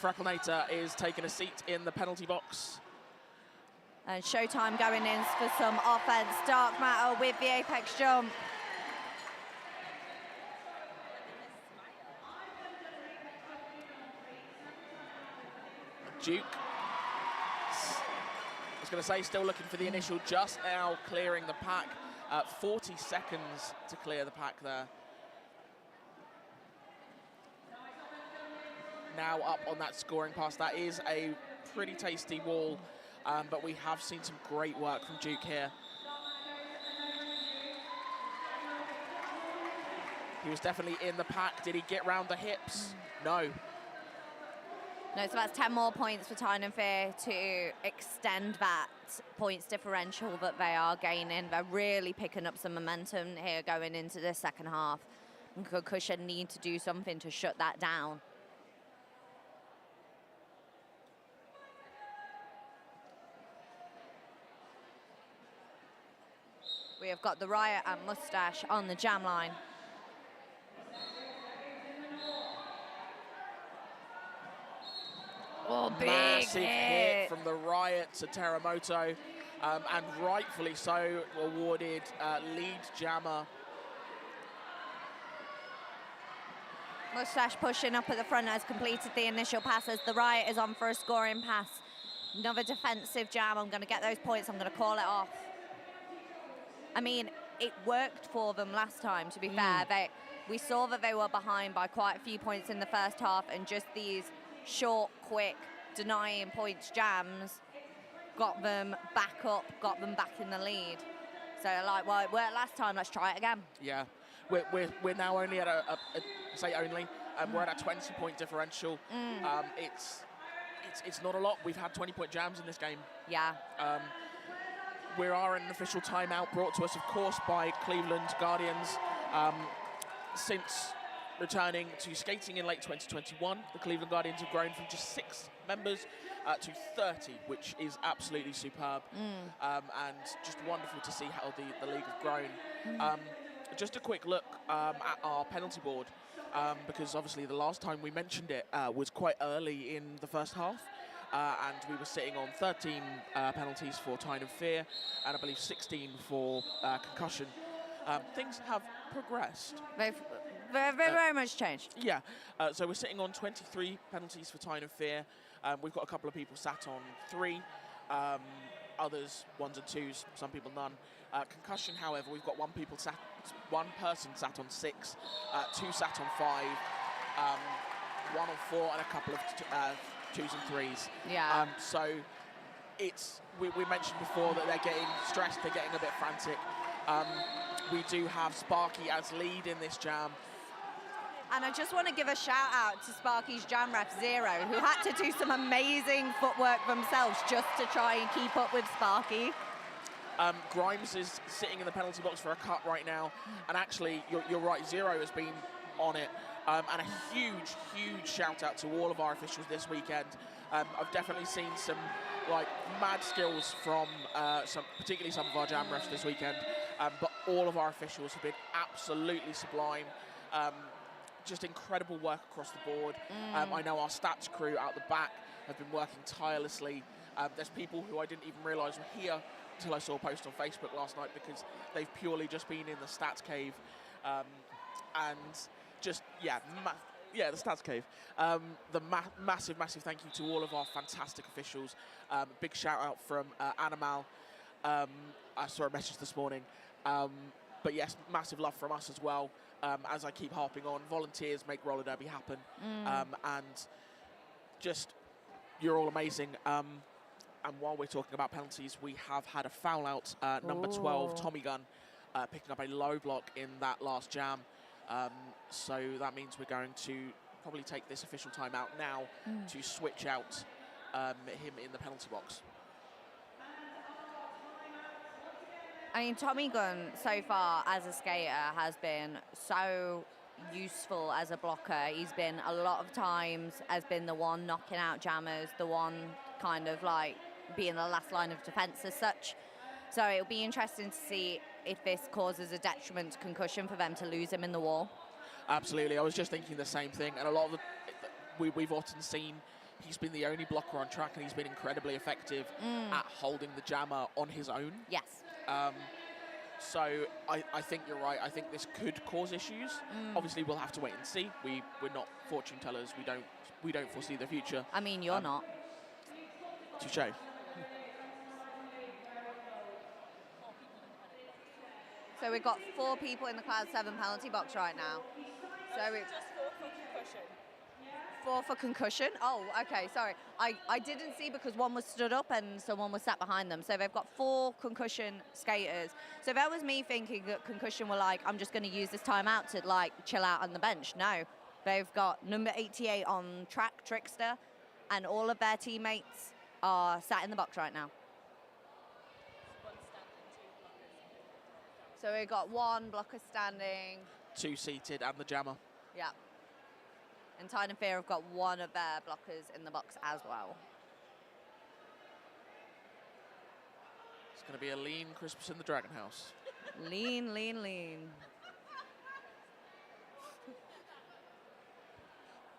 Frecklenator is taking a seat in the penalty box. And Showtime going in for some offense. Dark Matter with the apex jump. Duke, I was going to say, still looking for the initial, just now clearing the pack. 40 seconds to clear the pack there. Now up on that scoring pass. That is a pretty tasty wall, but we have seen some great work from Duke here. He was definitely in the pack. Did he get round the hips? No. No, so that's 10 more points for Tyne and Fear to extend that points differential that they are gaining. They're really picking up some momentum here going into the second half. And Concussion need to do something to shut that down. We have got the Riot and Mustache on the jam line. Oh, big massive hit from the Riot to Teramoto, and rightfully so, awarded lead jammer. Mustache pushing up at the front, has completed the initial passes. The Riot is on for a scoring pass. Another defensive jam. I'm going to get those points. I'm going to call it off. I mean, it worked for them last time, to be fair. We saw that they were behind by quite a few points in the first half, and just these short, quick, denying points jams got them back up, got them back in the lead. So, like, well, it worked last time, let's try it again. Yeah, we're now only at we're at a 20-point differential. It's not a lot. We've had 20-point jams in this game. Yeah. We are in an official timeout brought to us, of course, by Cleveland Guardians. Since returning to skating in late 2021, the Cleveland Guardians have grown from just 6 members to 30, which is absolutely superb, and just wonderful to see how the league have grown. Just a quick look at our penalty board, because obviously the last time we mentioned it was quite early in the first half, and we were sitting on 13 penalties for Tyne and Fear, and I believe 16 for Concussion. Things have progressed. They've very much changed. Yeah, so we're sitting on 23 penalties for Tyne and Fear. We've got a couple of people sat on 3, others 1s and 2s, some people none. Concussion, however, we've got one person sat on 6, 2 sat on 5, 1 on 4, and a couple of 2s and 3s. Yeah. So we mentioned before that they're getting stressed, they're getting a bit frantic. We do have Sparky as lead in this jam. And I just want to give a shout out to Sparky's jam ref, Zero, who had to do some amazing footwork themselves just to try and keep up with Sparky. Grimes is sitting in the penalty box for a cut right now. And actually, you're right, Zero has been on it. And a huge shout out to all of our officials this weekend. I've definitely seen some mad skills from particularly some of our jam refs this weekend. But all of our officials have been absolutely sublime. Just incredible work across the board. I know our stats crew out the back have been working tirelessly. There's people who I didn't even realise were here until I saw a post on Facebook last night, because they've purely just been in the stats cave. And just, the stats cave. Massive thank you to all of our fantastic officials. Big shout out from Animal. I saw a message this morning. But yes, massive love from us as well. As I keep harping on, volunteers make roller derby happen. And just, you're all amazing. And while we're talking about penalties, we have had a foul out. Number 12, Tommy Gunn, picking up a low block in that last jam. So that means we're going to probably take this official timeout now to switch out him in the penalty box. I mean, Tommy Gunn, so far as a skater, has been so useful as a blocker. He's been, a lot of times, has been the one knocking out jammers, the one kind of being the last line of defence as such. So it'll be interesting to see if this causes a detriment to Concussion for them to lose him in the wall. Absolutely. I was just thinking the same thing. And a lot of we've often seen he's been the only blocker on track, and he's been incredibly effective at holding the jammer on his own. Yes. So I think you're right. I think this could cause issues. Obviously, we'll have to wait and see. We're not fortune tellers. We don't foresee the future. I mean, you're not. Touché. So we've got 4 people in the Cloud 7 penalty box right now. So it's just 4 for Concussion. 4 for Concussion? Oh, okay, sorry. I didn't see because one was stood up and someone was sat behind them. So they've got 4 Concussion skaters. So that was me thinking that Concussion were I'm just going to use this timeout to chill out on the bench. No, they've got number 88 on track, Trickster, and all of their teammates are sat in the box right now. So we've got 1 blocker standing. 2 seated and the jammer. Yeah. And Tyne and Fear have got 1 of their blockers in the box as well. It's going to be a lean Christmas in the Dragon House. Lean, lean, lean.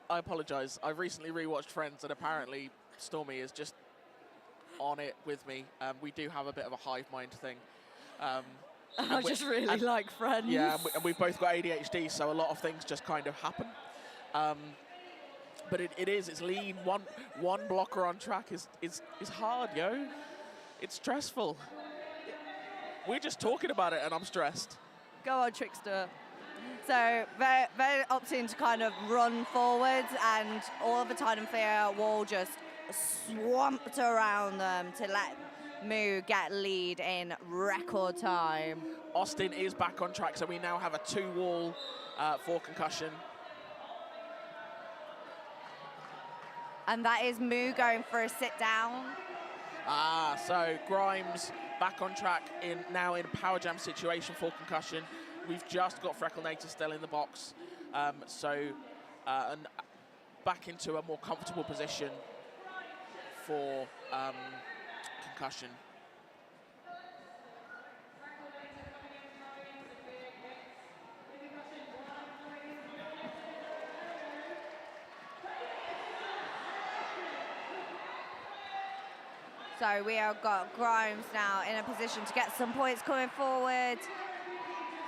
I apologise. I've recently rewatched Friends, and apparently Stormy is just on it with me. We do have a bit of a hive mind thing. I just really like Friends. Yeah, and we've both got ADHD, so a lot of things just kind of happen. But it's lean. One blocker on track is hard, yo. It's stressful. We're just talking about it and I'm stressed. Go on, Trickster. So they're opting to kind of run forwards, and all of the Tyne and Fear wall just swamped around them to let Moo get lead in record time. Austin is back on track, so we now have a 2-wall for Concussion. And that is Moo going for a sit down. So Grimes back on track now in a power jam situation for Concussion. We've just got Frecklenator still in the box, and back into a more comfortable position for Concussion. So we have got Grimes now in a position to get some points coming forward,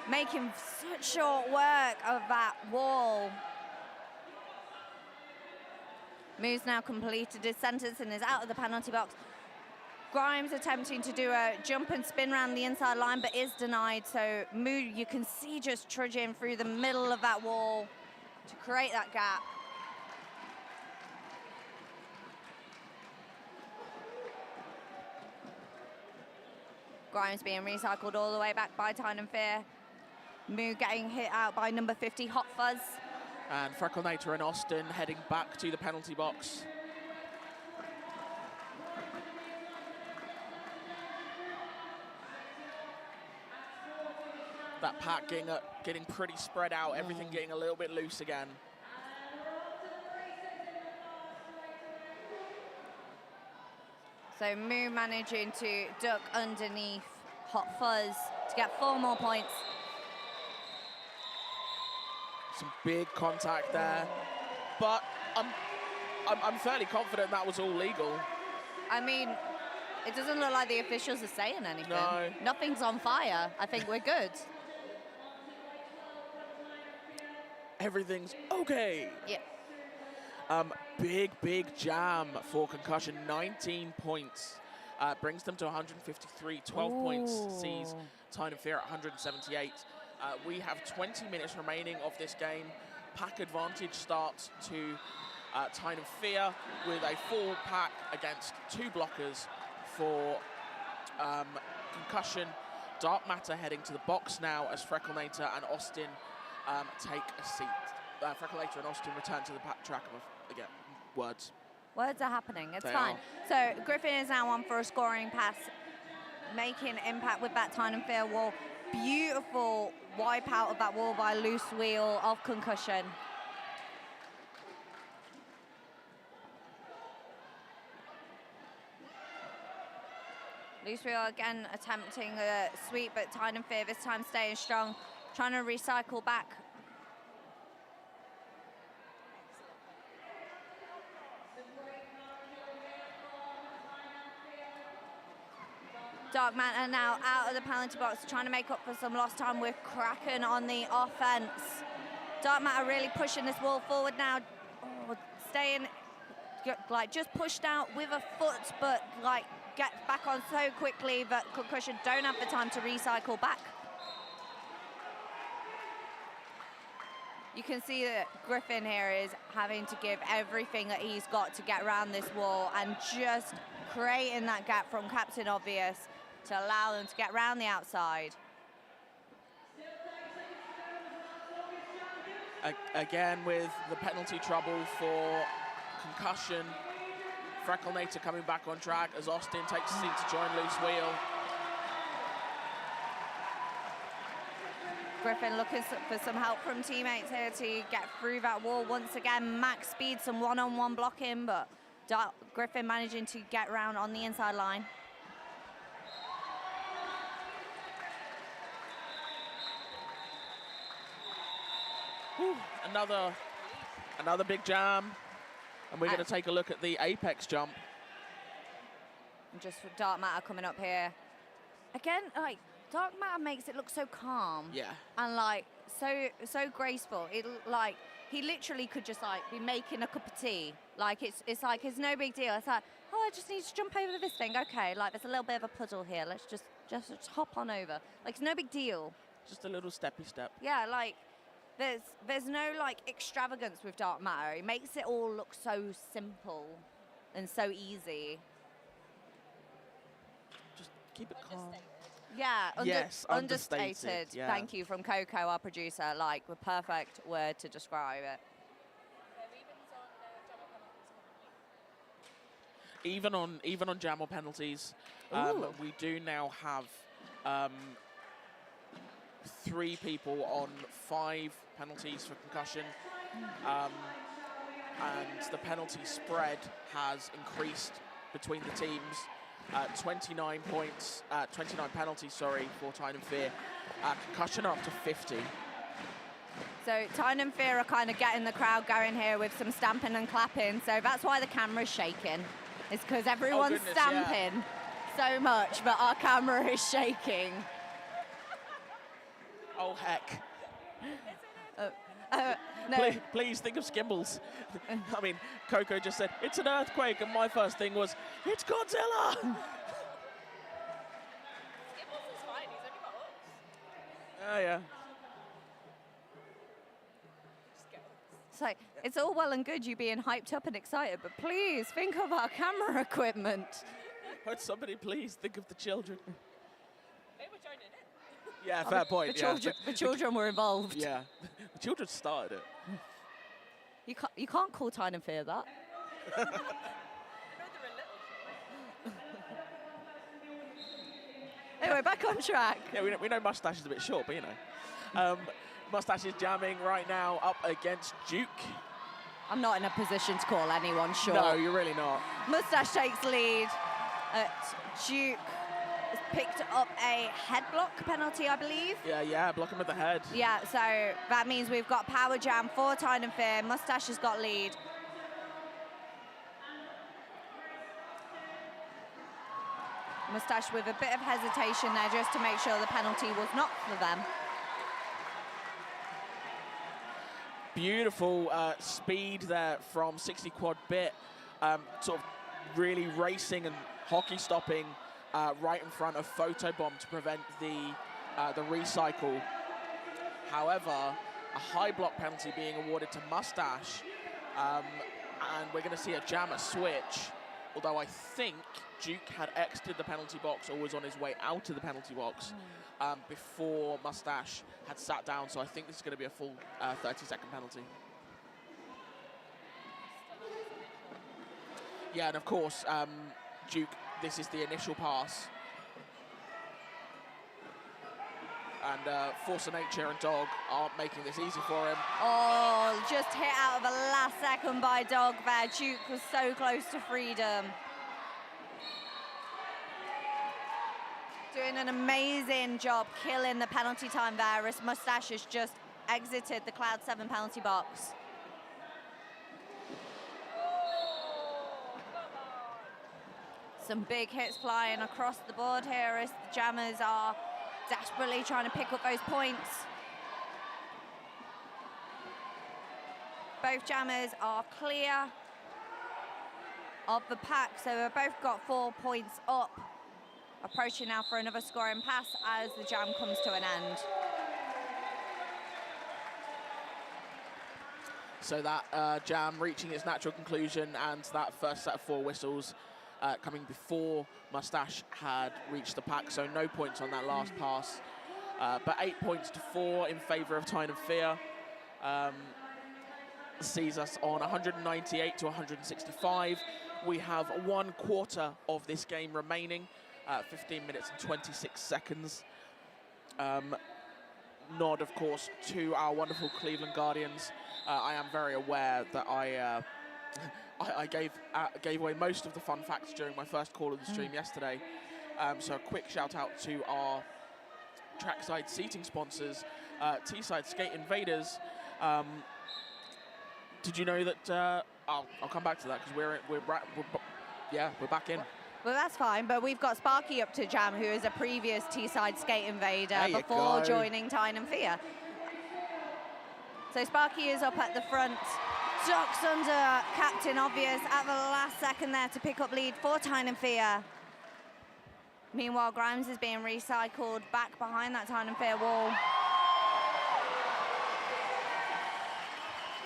making such short work of that wall. Moo's now completed his sentence and is out of the penalty box. Grimes attempting to do a jump and spin around the inside line, but is denied. So Moo, you can see, just trudging through the middle of that wall to create that gap. Grimes being recycled all the way back by Tyne and Fear. Moo getting hit out by number 50, Hot Fuzz. And Frecklenator and Austin heading back to the penalty box. That pack getting pretty spread out, everything getting a little bit loose again. So Moo managing to duck underneath Hot Fuzz to get 4 more points. Some big contact there, but I'm fairly confident that was all legal. I mean, it doesn't look like the officials are saying anything. No. Nothing's on fire. I think we're good. Everything's okay. Yeah. Big jam for Concussion, 19 points. Brings them to 153, 12 points sees Tyne and Fear at 178. We have 20 minutes remaining of this game. Pack advantage starts to Tyne and Fear with a full pack against 2 blockers for Concussion. Dark Matter heading to the box now as Frecklenator and Austin take a seat. Frecklenator and Austin return to the track again. Words are happening. It's They fine. are. So Griffin is now on for a scoring pass, making impact with that Tyne and Fear wall. Beautiful wipe out of that wall by Loose Wheel of Concussion. Loose Wheel again attempting a sweep, but Tyne and Fear this time staying strong, trying to recycle back. Dark Matter now out of the penalty box, trying to make up for some lost time with Kraken on the offense. Dark Matter really pushing this wall forward now, staying, like, just pushed out with a foot, but like gets back on so quickly that Concussion don't have the time to recycle back. You can see that Griffin here is having to give everything that he's got to get around this wall and just creating that gap from Captain Obvious to allow them to get around the outside. Again with the penalty trouble for Concussion. Frecklenator coming back on track as Austin takes a seat to join Loose Wheel. Griffin looking for some help from teammates here to get through that wall. Once again, max speed, some one-on-one blocking, but Griffin managing to get around on the inside line. Whew, another big jam. And we're going to take a look at the apex jump. And just for Dark Matter coming up here. Again, like, Dark Matter makes it look so calm. Yeah. And like so graceful. It like he literally could just like be making a cup of tea. Like it's like it's no big deal. It's like, oh, I just need to jump over this thing. Okay, like there's a little bit of a puddle here. Let's just Just hop on over. Like, it's no big deal. Just a little steppy step. Yeah, like, there's no, like, extravagance with dark matter. It makes it all look so simple and so easy. Just keep it calm. Yeah, yes, understated. Yeah. Thank you from Coco, our producer. Like, the perfect word to describe it. Even on jam or penalties, we do now have 3 people on 5 penalties for concussion, and the penalty spread has increased between the teams. 29 points, 29 penalties, sorry, for Tyne and Fear. Concussion up to 50. So Tyne and Fear are kind of getting the crowd going here with some stamping and clapping. So that's why the camera's shaking. It's because everyone's stamping so much, but our camera is shaking. Oh, heck. No. Please think of Skimbles. I mean, Coco just said, it's an earthquake, and my first thing was, it's Godzilla! Skimbles is fine, he's only got us. Oh, yeah. It's like, it's all well and good you being hyped up and excited, but please think of our camera equipment. Would somebody please think of the children? They were joining in. Yeah, fair point. The children were involved. Yeah, the children started it. You can't call Tyne and Fear that. I know they're a little. Anyway, back on track. Yeah, we know Mustache is a bit short, but you know. Mustache is jamming right now up against Duke. I'm not in a position to call anyone short. No, you're really not. Mustache takes lead. Duke has picked up a head block penalty, I believe. Yeah, block him with the head. Yeah, so that means we've got power jam for Tyne and Fear. Mustache has got lead. Mustache with a bit of hesitation there just to make sure the penalty was not for them. Beautiful speed there from 60 quad bit, sort of really racing and hockey stopping right in front of Photobomb to prevent the recycle. However, a high block penalty being awarded to Mustache, and we're going to see a jammer switch, although I think Duke had exited the penalty box or was on his way out of the penalty box before Mustache had sat down, so I think this is going to be a full 30-second penalty. Yeah, and of course, Duke, this is the initial pass. And Force of Nature and Dog aren't making this easy for him. Oh, just hit out of the last second by Dog there. Duke was so close to freedom. Doing an amazing job killing the penalty time there as Mustache has just exited the Cloud 7 penalty box. Some big hits flying across the board here as the jammers are desperately trying to pick up those points. Both jammers are clear of the pack, so they've both got 4 points up. Approaching now for another scoring pass as the jam comes to an end. So that jam reaching its natural conclusion, and that first set of 4 whistles coming before Mustache had reached the pack, so no points on that last pass. But 8 points to 4 in favour of Tyne and Fear. Sees us on 198 to 165. We have 1 quarter of this game remaining. 15 minutes and 26 seconds. Nod, of course, to our wonderful Cleveland Guardians. I am very aware that I gave away most of the fun facts during my first call of the stream yesterday. So a quick shout out to our trackside seating sponsors, T-Side Skate Invaders. Did you know that? I'll come back to that because we're back in. Well, that's fine, but we've got Sparky up to jam, who is a previous T-Side Skate Invader before joining Tyne and Fear. So Sparky is up at the front. Ducks under Captain Obvious at the last second there to pick up lead for Tyne and Fear. Meanwhile, Grimes is being recycled back behind that Tyne and Fear wall.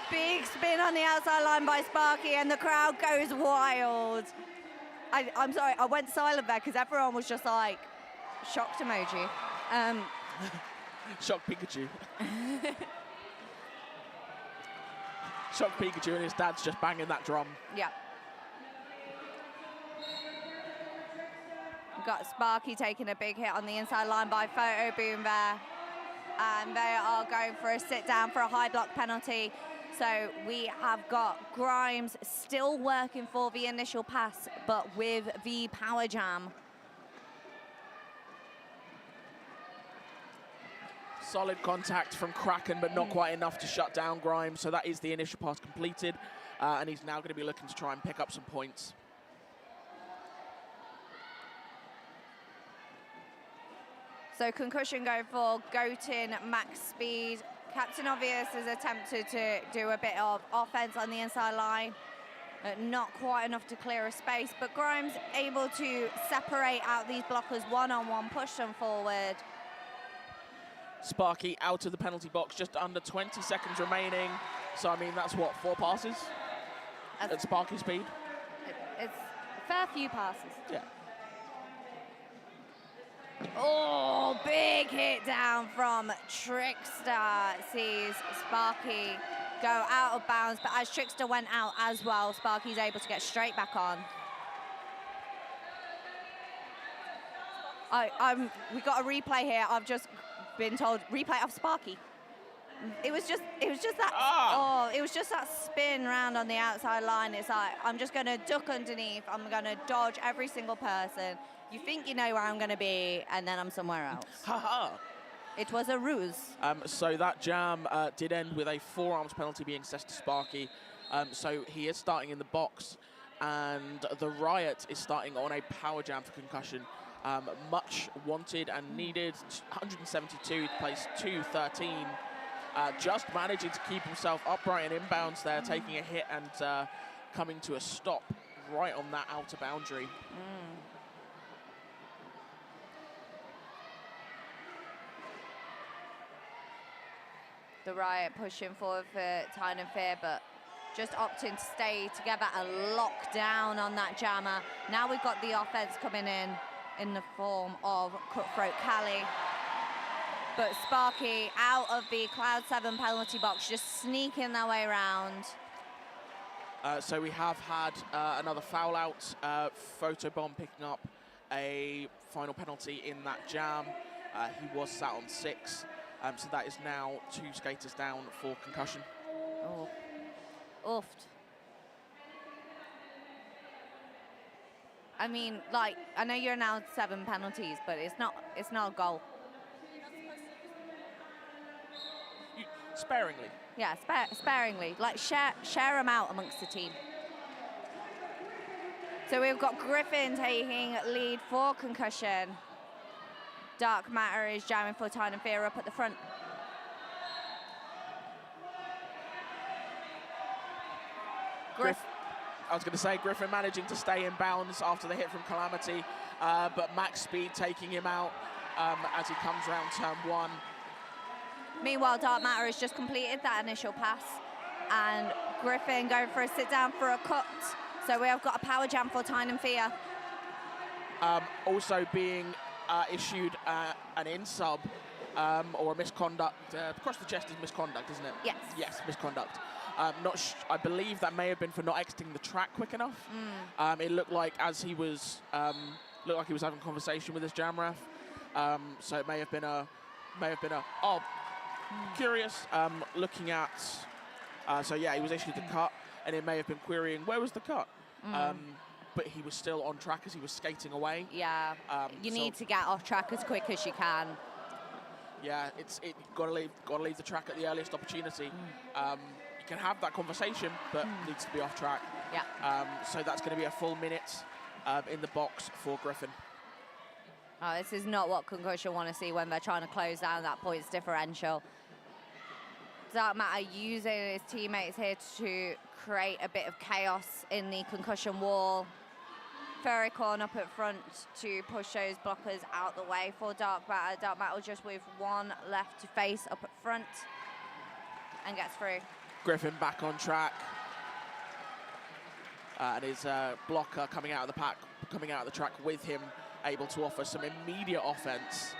Big spin on the outside line by Sparky, and the crowd goes wild. I'm sorry, I went silent there because everyone was just like, shocked emoji. Shocked Pikachu. Shocked Pikachu, and his dad's just banging that drum. Yeah. We've got Sparky taking a big hit on the inside line by Photo Boom there. And they are going for a sit down for a high block penalty. So we have got Grimes still working for the initial pass, but with the power jam. Solid contact from Kraken, but not quite enough to shut down Grimes. So that is the initial pass completed. And he's now going to be looking to try and pick up some points. So Concussion go for Goten, max speed. Captain Obvious has attempted to do a bit of offense on the inside line. Not quite enough to clear a space, but Grimes able to separate out these blockers one-on-one, push them forward. Sparky out of the penalty box, just under 20 seconds remaining. So, I mean, that's what, 4 passes at Sparky speed? It's a fair few passes. Yeah. Oh, big hit down from Trickster. Sees Sparky go out of bounds, but as Trickster went out as well, Sparky's able to get straight back on. We got a replay here. I've just been told replay of Sparky. It was just that it was just that spin round on the outside line. It's like, I'm just gonna duck underneath, I'm gonna dodge every single person. You think you know where I'm gonna be, and then I'm somewhere else. Haha. It was a ruse. So that jam did end with a forearms penalty being assessed to Sparky. So he is starting in the box, and the Riot is starting on a power jam for Concussion. Much wanted and needed. 172 to place 213. Just managing to keep himself upright and inbounds there, taking a hit and coming to a stop right on that outer boundary. The Riot pushing forward for Tyne and Fear, but just opting to stay together and lock down on that jammer. Now we've got the offense coming in the form of Cutthroat Cali. But Sparky out of the Cloud 7 penalty box, just sneaking their way around. So we have had another foul out. Photobomb picking up a final penalty in that jam. He was sat on 6. So that is now 2 skaters down for Concussion. Oh, oofed. I mean, like, I know you're now 7 penalties, but it's not a goal. Sparingly. Yeah, sparingly. Like, share them out amongst the team. So we've got Griffin taking lead for Concussion. Dark Matter is jamming for Tyne and Fear up at the front. I was going to say Griffin managing to stay in bounds after the hit from Calamity, but max speed taking him out as he comes around turn 1. Meanwhile, Dark Matter has just completed that initial pass, and Griffin going for a sit down for a cut. So we have got a power jam for Tyne and Fear. Also being issued an in-sub or a misconduct. Across the chest is misconduct, isn't it? Yes. Yes, misconduct. I believe that may have been for not exiting the track quick enough. It looked like as he was having a conversation with his jam ref. So it may have been a curious. Looking at so yeah, he was issued the cut, and it may have been querying where was the cut. But he was still on track as he was skating away. Yeah, you need to get off track as quick as you can. Yeah, got to leave the track at the earliest opportunity. You can have that conversation, but needs to be off track. Yeah. So that's going to be a full minute in the box for Griffin. Oh, this is not what Concussion want to see when they're trying to close down that points differential. Dark Matter using his teammates here to create a bit of chaos in the Concussion wall. Furicon up at front to push those blockers out the way for Dark Matter. Dark Matter just with one left to face up at front and gets through. Griffin back on track. And his blocker coming out of the pack, coming out of the track with him, able to offer some immediate offense.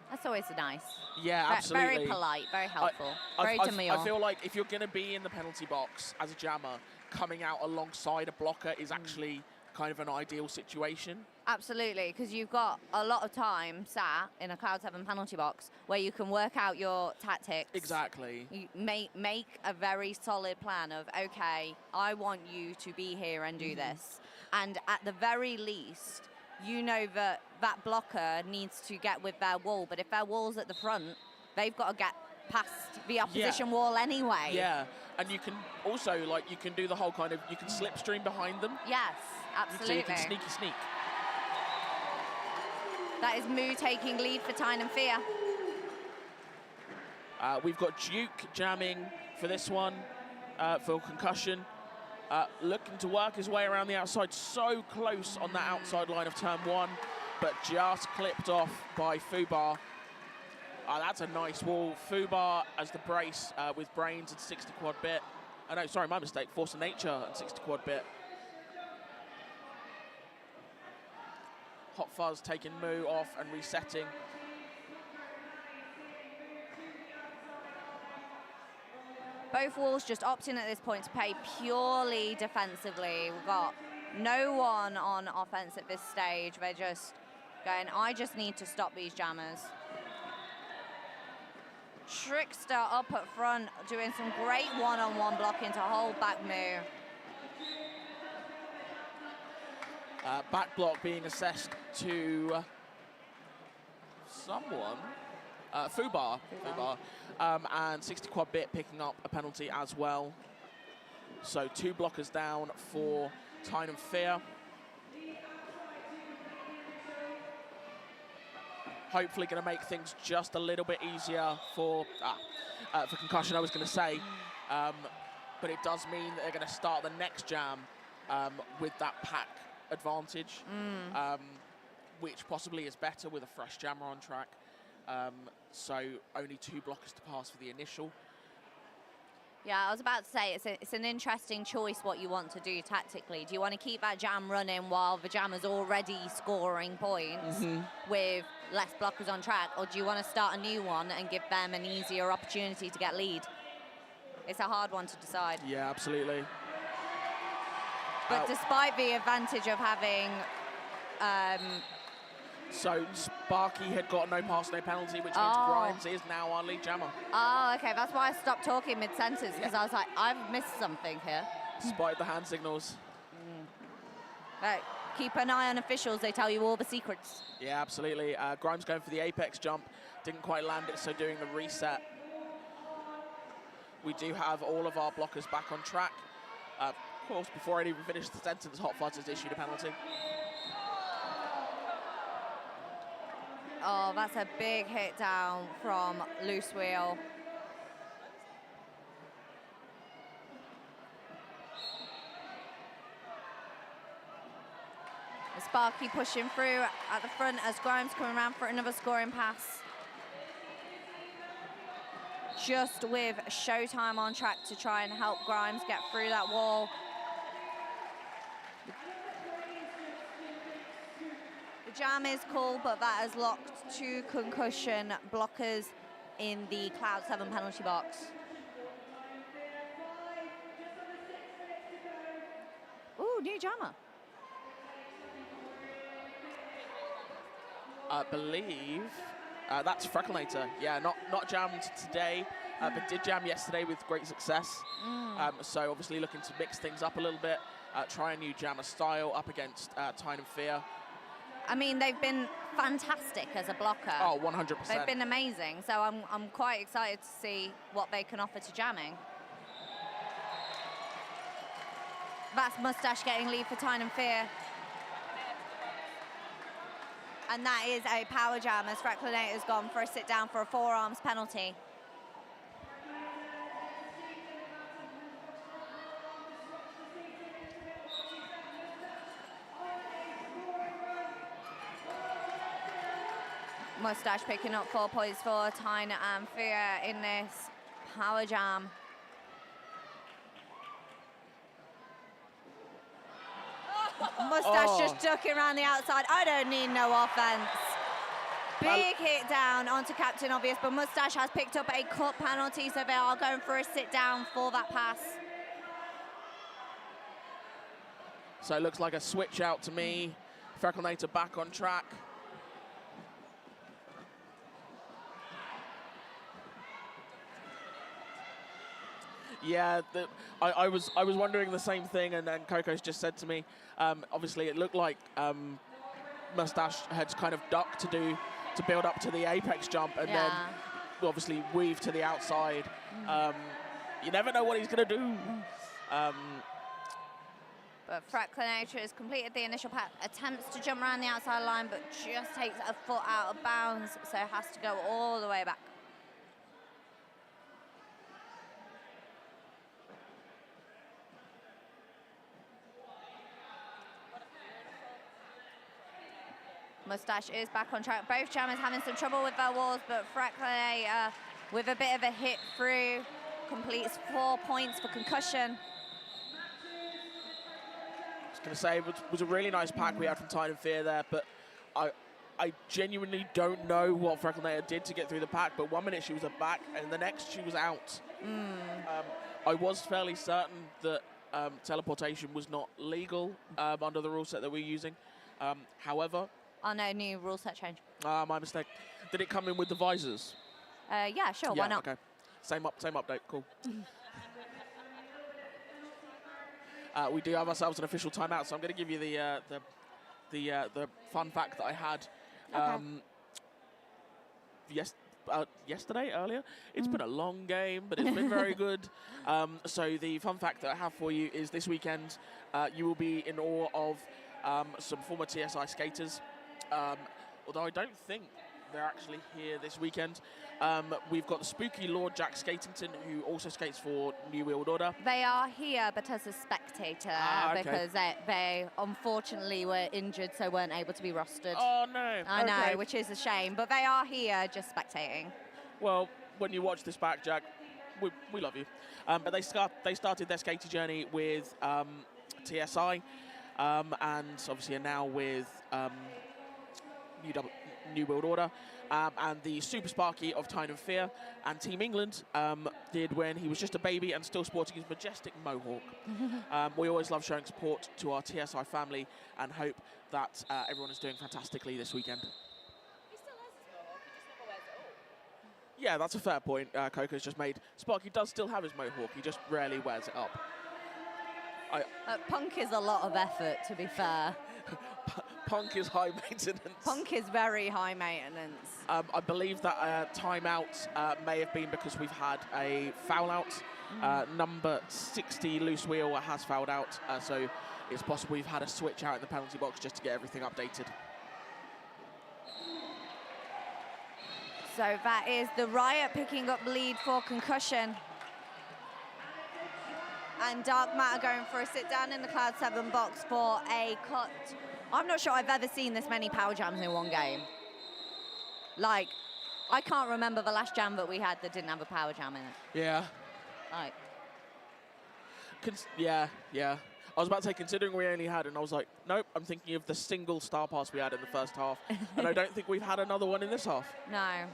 That's always nice. Yeah, absolutely. Very polite, very helpful, very demure. I feel like if you're going to be in the penalty box as a jammer, coming out alongside a blocker is actually kind of an ideal situation. Absolutely, because you've got a lot of time sat in a Cloud 7 penalty box where you can work out your tactics. Exactly. You make a very solid plan of, okay, I want you to be here and do this. And at the very least, you know that that blocker needs to get with their wall, but if their wall's at the front, they've got to get past the opposition wall anyway. Yeah, and you can also, like, you can do the whole kind of, you can slipstream behind them. Yes, absolutely. So you can sneak. That is Moo taking lead for Tyne and Fear. We've got Duke jamming for this one, for Concussion. Looking to work his way around the outside, so close on that outside line of turn 1, but just clipped off by Fubar. That's a nice wall. Fubar as the brace with Brains and 60 quad bit. Oh no, sorry, my mistake. Force of Nature and 60 quad bit. Hot Fuzz taking Moo off and resetting. Both walls just opting at this point to play purely defensively. We've got no one on offense at this stage. They're just going, I just need to stop these jammers. Trickster up at front, doing some great one-on-one blocking to hold back Moo. Back block being assessed to someone. Fubar. And 60 quad bit picking up a penalty as well. So 2 blockers down for Tyne and Fear. Hopefully going to make things just a little bit easier for Concussion, I was going to say. But it does mean that they're going to start the next jam with that pack advantage, which possibly is better with a fresh jammer on track. So only 2 blockers to pass for the initial. Yeah, I was about to say, it's an interesting choice what you want to do tactically. Do you want to keep that jam running while the jammer's already scoring points with less blockers on track, or do you want to start a new one and give them an easier opportunity to get lead? It's a hard one to decide. Yeah, absolutely. But despite the advantage of having... So Sparky had got no pass, no penalty, which means Grimes is now our lead jammer. Oh, okay, that's why I stopped talking mid-sentence, because I was like, I've missed something here. Despite the hand signals. Right, keep an eye on officials, they tell you all the secrets. Yeah, absolutely. Grimes going for the apex jump, didn't quite land it, so doing the reset. We do have all of our blockers back on track. Of course, before I even finished the sentence, Hot Fuzz has issued a penalty. Oh, that's a big hit down from Loose Wheel. Sparky pushing through at the front as Grimes coming around for another scoring pass. Just with Showtime on track to try and help Grimes get through that wall. The jam is cool, but that has locked 2 Concussion blockers in the Cloud 7 penalty box. Ooh, new jammer. I believe that's Frecklenator. Yeah, not jammed today, but did jam yesterday with great success. So obviously looking to mix things up a little bit, try a new jammer style up against Tyne and Fear. I mean, they've been fantastic as a blocker. Oh, 100%. They've been amazing, so I'm quite excited to see what they can offer to jamming. That's Mustache getting lead for Tyne and Fear. And that is a power jam as Frecklenator's gone for a sit down for a forearms penalty. Mustache picking up 4 points for Tyne and Fia in this power jam. Mustache just ducking around the outside. I don't need no offense. Big hit down onto Captain Obvious, but Mustache has picked up a cut penalty, so they are going for a sit down for that pass. So it looks like a switch out to me. Frecklenator back on track. Yeah, I was wondering the same thing, and then Coco's just said to me, obviously it looked like Mustache had kind of ducked to build up to the apex jump, and then obviously weave to the outside. You never know what he's going to do. But Frecklenator has completed the initial attempts to jump around the outside line, but just takes a foot out of bounds, so has to go all the way back. Mustache is back on track. Both jammers having some trouble with their walls, but Frecklenator with a bit of a hit through completes 4 points for Concussion. I was going to say, it was a really nice pack we had from Tyne and Fear there, but I genuinely don't know what Frecklenator did to get through the pack, but 1 minute she was back, and the next she was out. I was fairly certain that teleportation was not legal under the rule set that we're using. However... Oh no, new rule set change. My mistake. Did it come in with the visors? Yeah, sure, why not? Okay. Same update, cool. We do have ourselves an official timeout, so I'm going to give you the fun fact that I had yesterday, earlier. It's been a long game, but it's been very good. So the fun fact that I have for you is this weekend you will be in awe of some former TSI skaters. Although I don't think they're actually here this weekend. We've got the spooky Lord Jack Skatington, who also skates for New World Order. They are here, but as a spectator, because they unfortunately were injured, so weren't able to be rostered. Oh, no. I know, which is a shame, but they are here just spectating. Well, when you watch this back, Jack, we love you. But they started their skating journey with TSI, and obviously are now with New World Order, and the Super Sparky of Tyne and Fear, and Team England did when he was just a baby and still sporting his majestic mohawk. We always love showing support to our TSI family and hope that everyone is doing fantastically this weekend. He still has his mohawk, he just never wears it up. Yeah, that's a fair point Coco's just made. Sparky does still have his mohawk, he just rarely wears it up. Punk is a lot of effort, to be fair. Punk is high maintenance. Punk is very high maintenance. I believe that timeout may have been because we've had a foul out. Number 60, Loose Wheel, has fouled out, so it's possible we've had a switch out in the penalty box just to get everything updated. So that is the Riot picking up lead for Concussion. And Dark Matter going for a sit down in the Cloud 7 box for a cut. I'm not sure I've ever seen this many power jams in one game. Like, I can't remember the last jam that we had that didn't have a power jam in it. Yeah. Like. Yeah. I was about to say, considering we only had, and I was like, nope, I'm thinking of the single star pass we had in the first half. And I don't think we've had another one in this half. No.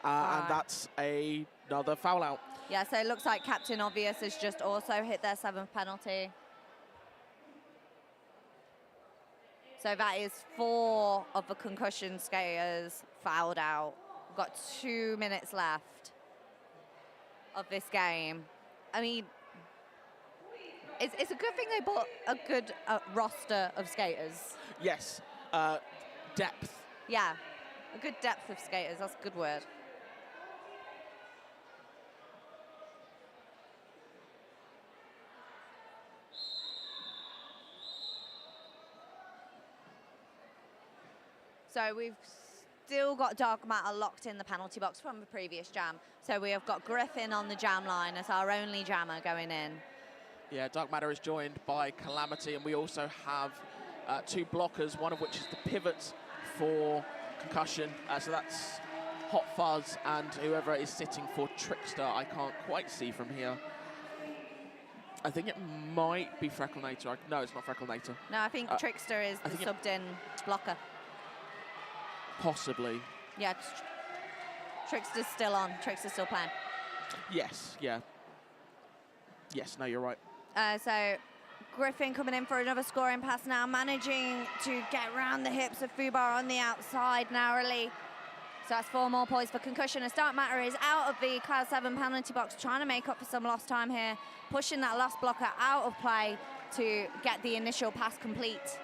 And that's another foul out. Yeah, so it looks like Captain Obvious has just also hit their 7th penalty. So that is 4 of the Concussion skaters fouled out. We've got 2 minutes left of this game. I mean, it's a good thing they bought a good roster of skaters. Yes, depth. Yeah, a good depth of skaters, that's a good word. So we've still got Dark Matter locked in the penalty box from the previous jam. So we have got Griffin on the jam line as our only jammer going in. Yeah, Dark Matter is joined by Calamity, and we also have 2 blockers, one of which is the pivot for Concussion. So that's Hot Fuzz and whoever is sitting for Trickster. I can't quite see from here. I think it might be Frecklenator. No, it's not Frecklenator. No, I think Trickster is the subbed-in blocker. Possibly. Yeah, Trickster's still on. Trickster's still playing. Yes, yeah. Yes, no, you're right. So Griffin coming in for another scoring pass now, managing to get around the hips of Fubar on the outside narrowly. So that's 4 more points for Concussion. As Dark Matter is out of the Cloud 7 penalty box, trying to make up for some lost time here, pushing that last blocker out of play to get the initial pass complete.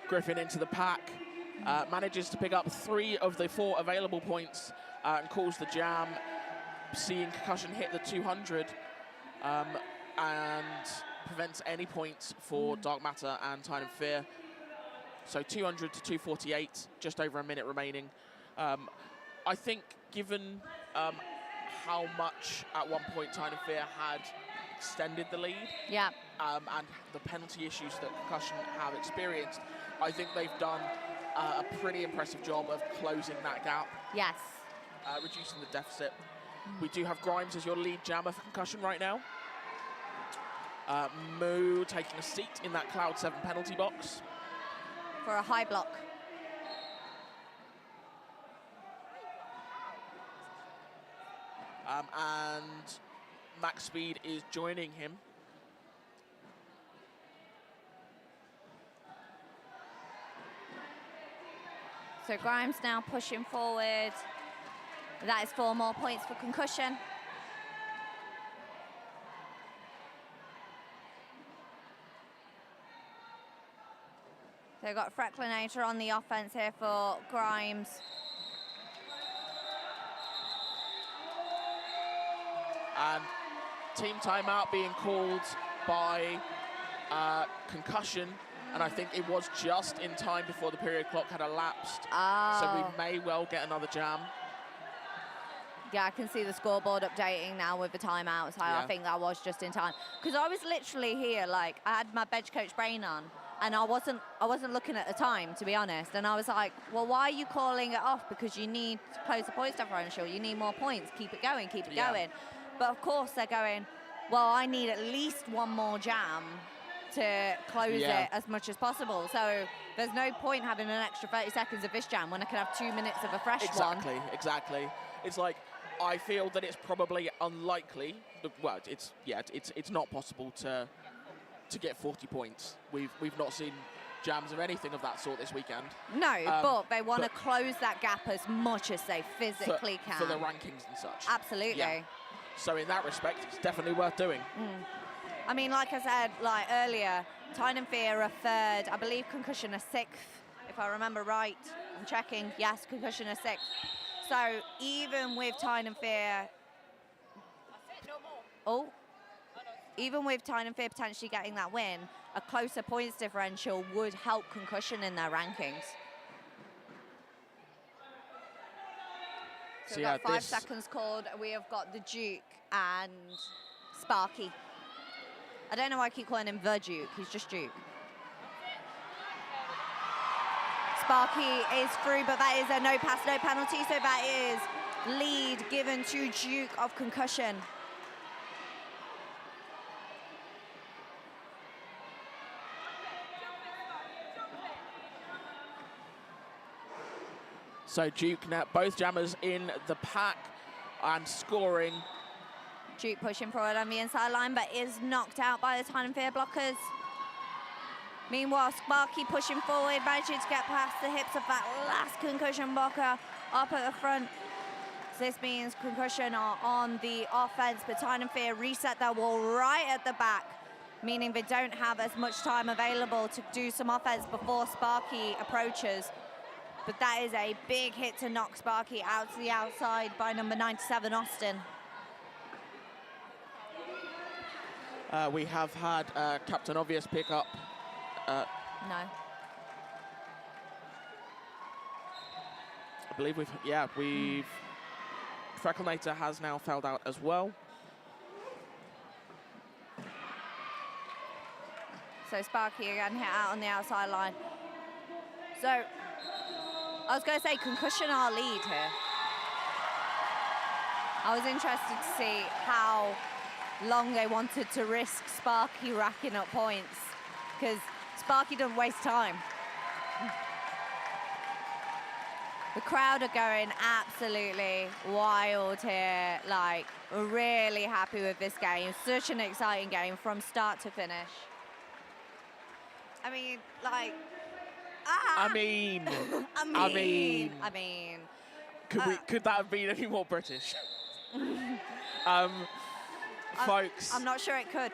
Griffin into the pack, manages to pick up 3 of the 4 available points and calls the jam, seeing Concussion hit the 200 and prevents any points for Dark Matter and Tyne and Fear. So 200 to 248, just over a minute remaining. I think given how much at one point Tyne and Fear had extended the lead, and the penalty issues that Concussion have experienced, I think they've done a pretty impressive job of closing that gap. Yes. Reducing the deficit. We do have Grimes as your lead jammer for Concussion right now. Moo taking a seat in that Cloud 7 penalty box. For a high block. And Max Speed is joining him. So Grimes now pushing forward. That is 4 more points for Concussion. So we've got Frecklenator on the offense here for Grimes. And team timeout being called by Concussion. And I think it was just in time before the period clock had elapsed. So we may well get another jam. Yeah, I can see the scoreboard updating now with the timeouts. I think that was just in time. Because I was literally here, like, I had my bench coach brain on, and I wasn't looking at the time, to be honest. And I was like, well, why are you calling it off? Because you need to close the points differential. You need more points. Keep it going, keep it going. But of course, they're going, well, I need at least 1 more jam to close it as much as possible. So there's no point having an extra 30 seconds of this jam when I can have 2 minutes of a fresh one. Exactly. It's like, I feel that it's probably unlikely. Well, it's not possible to get 40 points. We've not seen jams of anything of that sort this weekend. No, but they want to close that gap as much as they physically can. For the rankings and such. Absolutely. Yeah. So in that respect, it's definitely worth doing. I mean, like I said earlier, Tyne and Fear are 3rd. I believe Concussion are 6th, if I remember right. I'm checking. Yes, Concussion are 6th. So even with Tyne and Fear, even with Tyne and Fear potentially getting that win, a closer points differential would help Concussion in their rankings. So we've got 5 seconds called. We have got the Duke and Sparky. I don't know why I keep calling him the Duke. He's just Duke. Sparky is through, but that is a no pass, no penalty. So that is lead given to Duke of Concussion. So Duke now, both jammers in the pack and scoring. Duke pushing forward on the inside line, but is knocked out by the Tyne and Fear blockers. Meanwhile, Sparky pushing forward, managing to get past the hips of that last Concussion blocker up at the front. So this means Concussion are on the offense, but Tyne and Fear reset their wall right at the back, meaning they don't have as much time available to do some offense before Sparky approaches. But that is a big hit to knock Sparky out to the outside by number 97, Austin. We have had Captain Obvious pick up. No. I believe we've Frecklinator has now fouled out as well. So Sparky again hit out on the outside line. So I was going to say Concussion our lead here. I was interested to see how long they wanted to risk Sparky racking up points, because Sparky doesn't waste time. The crowd are going absolutely wild here. Like, we're really happy with this game. Such an exciting game from start to finish. I mean, like, I mean, could that have been any more British? Folks. I'm not sure it could.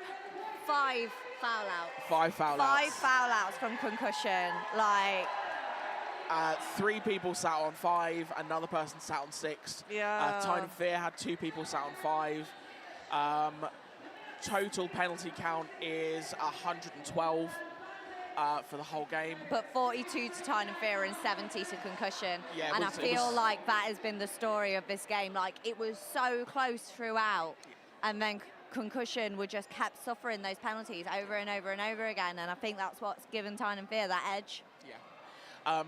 5 foul outs. 5 foul outs. 5 foul outs from Concussion. Like, 3 people sat on 5, another person sat on 6. Yeah. Tyne and Fear had 2 people sat on 5. Total penalty count is 112 for the whole game. but 42 to Tyne and Fear and 70 to Concussion. Yeah, and I it feel was- like that has been the story of this game. Like, it was so close throughout, and then Concussion were just kept suffering those penalties over and over and over again, and I think that's what's given Tyne and Fear that edge. Yeah.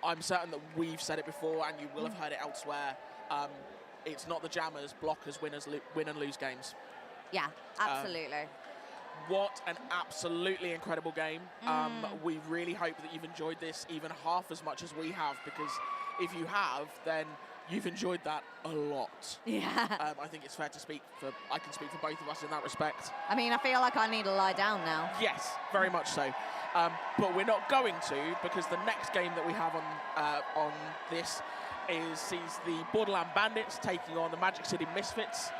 I'm certain that we've said it before, and you will have heard it elsewhere. It's not the jammers, blockers, win and lose games. Yeah, absolutely. What an absolutely incredible game. We really hope that you've enjoyed this even half as much as we have, because if you have, then you've enjoyed that a lot. Yeah. I think it's fair to speak for, I can speak for both of us in that respect. I mean, I feel like I need to lie down now. Yes, very much so. But we're not going to, because the next game that we have on this sees the Borderland Bandits taking on the Magic City Misfits.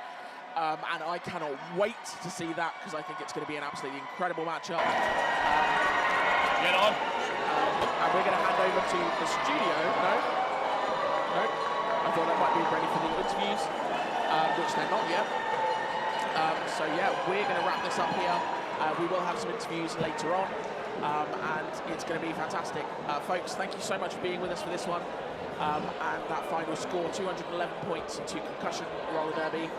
And I cannot wait to see that, because I think it's going to be an absolutely incredible matchup. Get on. And we're going to hand over to the studio. No? I thought that might be ready for the interviews, which they're not yet. So yeah, we're going to wrap this up here. We will have some interviews later on, and it's going to be fantastic. Folks, thank you so much for being with us for this one. And that final score, 211 points to Concussion Roller Derby.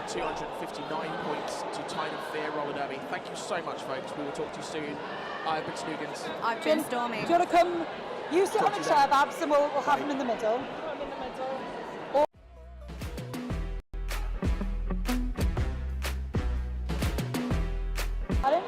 259 points to Tyne and Fear Roller Derby. Thank you so much, folks. We will talk to you soon. I've been Snoogans. I've been Stormy. Do you want to come? You sit Talk on to a you chair, then. Babs, and we'll have him in the middle. I'm in the middle. Pardon?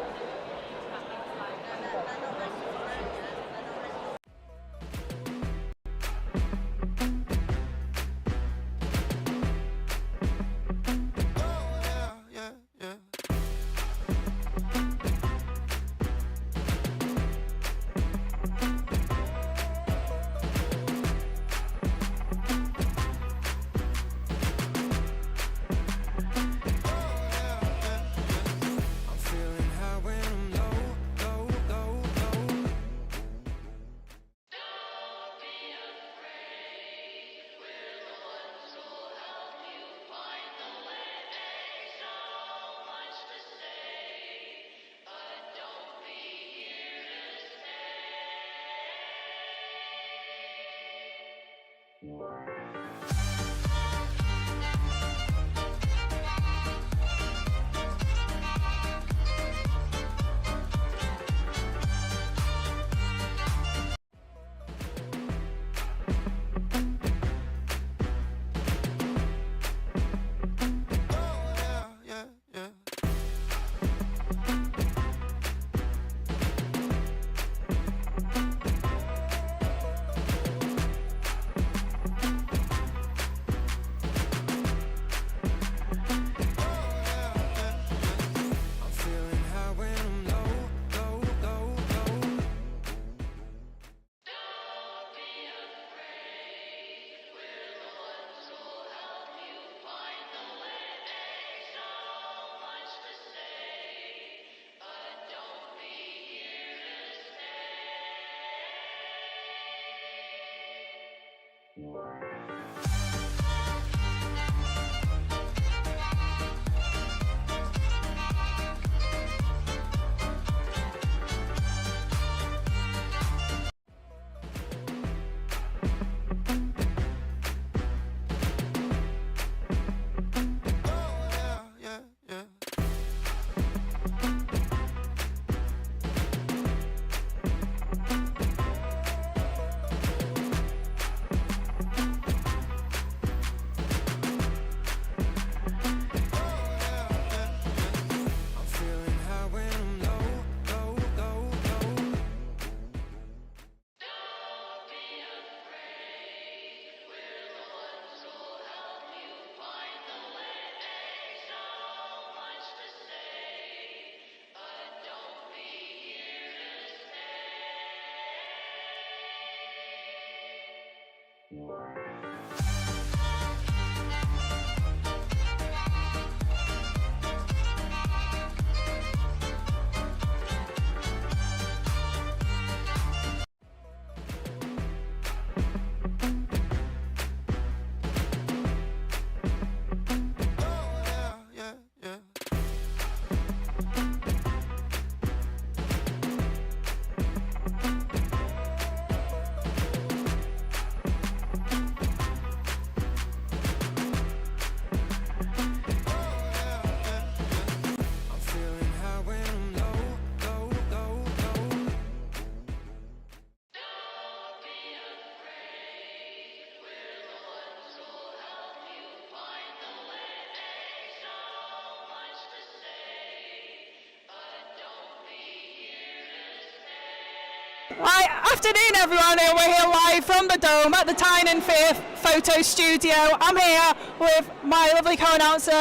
Right, afternoon everyone, we're here live from the Dome at the Tyne and photo studio. I'm here with my lovely co-announcer,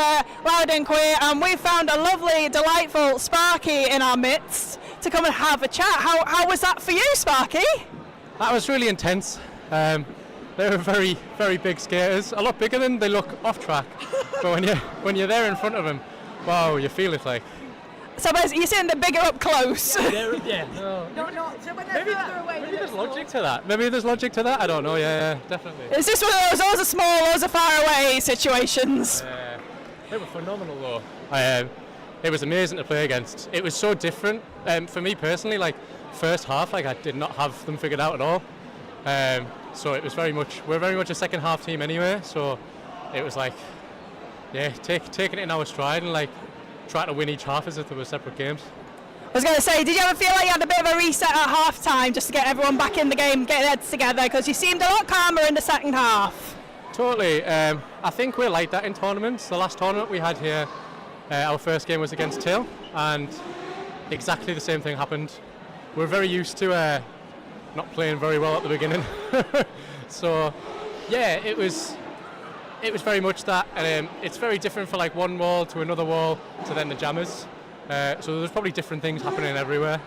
Loudon Queer, and we've found a lovely, delightful Sparky in our midst to come and have a chat. How was that for you, Sparky? That was really intense. They were very, very big skaters, a lot bigger than they look off track. But when you're there in front of them, wow, you feel it like. So you're saying they're bigger up close? Yeah. No. So when they're further away, Maybe there's logic to that. Maybe there's logic to that. I don't know. Yeah, definitely. Is this one of those are small, those are far away situations? They were phenomenal though. It was amazing to play against. It was so different. For me personally, like first half, like I did not have them figured out at all. So it was we're very much a second half team anyway. So it was like, yeah, taking it in our stride and like trying to win each half as if they were separate games. I was going to say, did you ever feel like you had a bit of a reset at half time just to get everyone back in the game, get their heads together? Because you seemed a lot calmer in the second half. Totally. I think we're like that in tournaments. The last tournament we had here, our first game was against Tyne, and exactly the same thing happened. We're very used to not playing very well at the beginning. So, yeah, it was very much that, and it's very different for like one wall to another wall to then the jammers. So there's probably different things happening everywhere.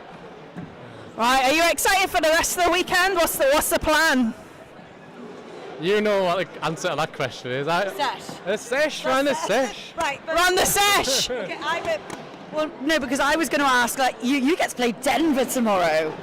Right, are you excited for the rest of the weekend? What's the plan? You know what the answer to that question is. Sesh. A sesh, run the sesh. Right, run the sesh. Okay, well, no, because I was going to ask, like, you get to play Denver tomorrow.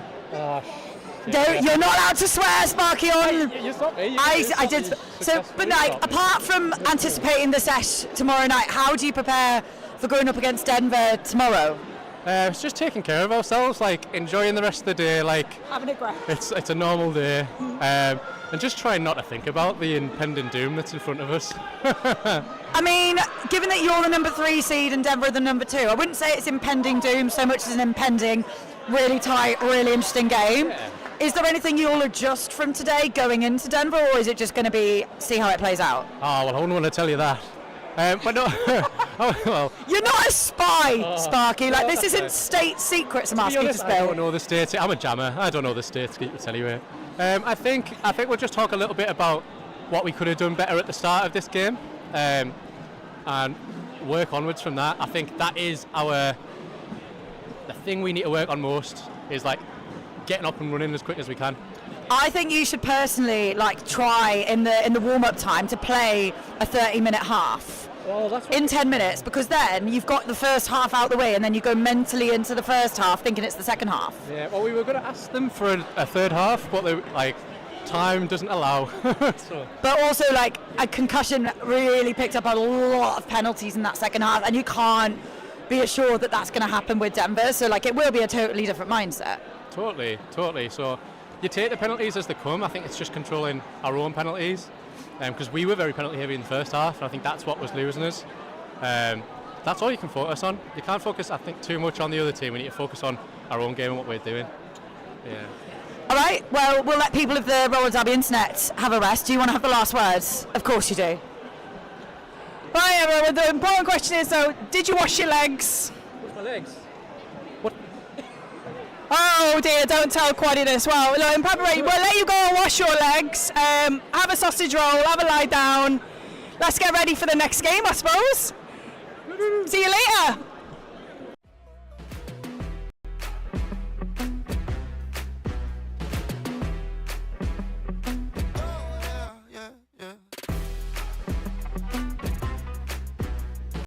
You're not allowed to swear, Sparky, on. You stopped me. I did. So, but like, apart from anticipating the sesh tomorrow night, how do you prepare for going up against Denver tomorrow? It's just taking care of ourselves, like enjoying the rest of the day, like Having a great. it's a normal day, and just trying not to think about the impending doom that's in front of us. I mean, given that you're the number 3 seed and Denver the number 2, I wouldn't say it's impending doom so much as an impending, really tight, really interesting game. Yeah. Is there anything you'll adjust from today going into Denver, or is it just going to be see how it plays out? Oh, well, I wouldn't want to tell you that. But no, well. You're not a spy, Sparky. Like, this isn't state secrets I'm asking you to I spill. don't know the states. I'm a jammer. I don't know the states secrets anyway. I think we'll just talk a little bit about what we could have done better at the start of this game, and work onwards from that. I think that is the thing we need to work on most is like getting up and running as quick as we can. I think you should personally try in the warm-up time to play a 30-minute half in 10 minutes, because then you've got the first half out the way and then you go mentally into the first half thinking it's the second half. Yeah, well, we were going to ask them for a third half, but time doesn't allow. So. But also, a Concussion really picked up a lot of penalties in that second half, and you can't be assured that that's going to happen with Denver. So it will be a totally different mindset. Totally. So you take the penalties as they come. I think it's just controlling our own penalties, because we were very penalty heavy in the first half, and I think that's what was losing us. That's all you can focus on. You can't focus, I think, too much on the other team. We need to focus on our own game and what we're doing. Yeah. All right, well, we'll let people of the Roller Derby Internet have a rest. Do you want to have the last words? Of course you do. Right, everyone, the important question is, so, did you wash your legs? What's my legs? Oh dear, don't tell Quaddy this. Well, in preparation, we'll let you go and wash your legs, have a sausage roll, have a lie down. Let's get ready for the next game, I suppose. See you later.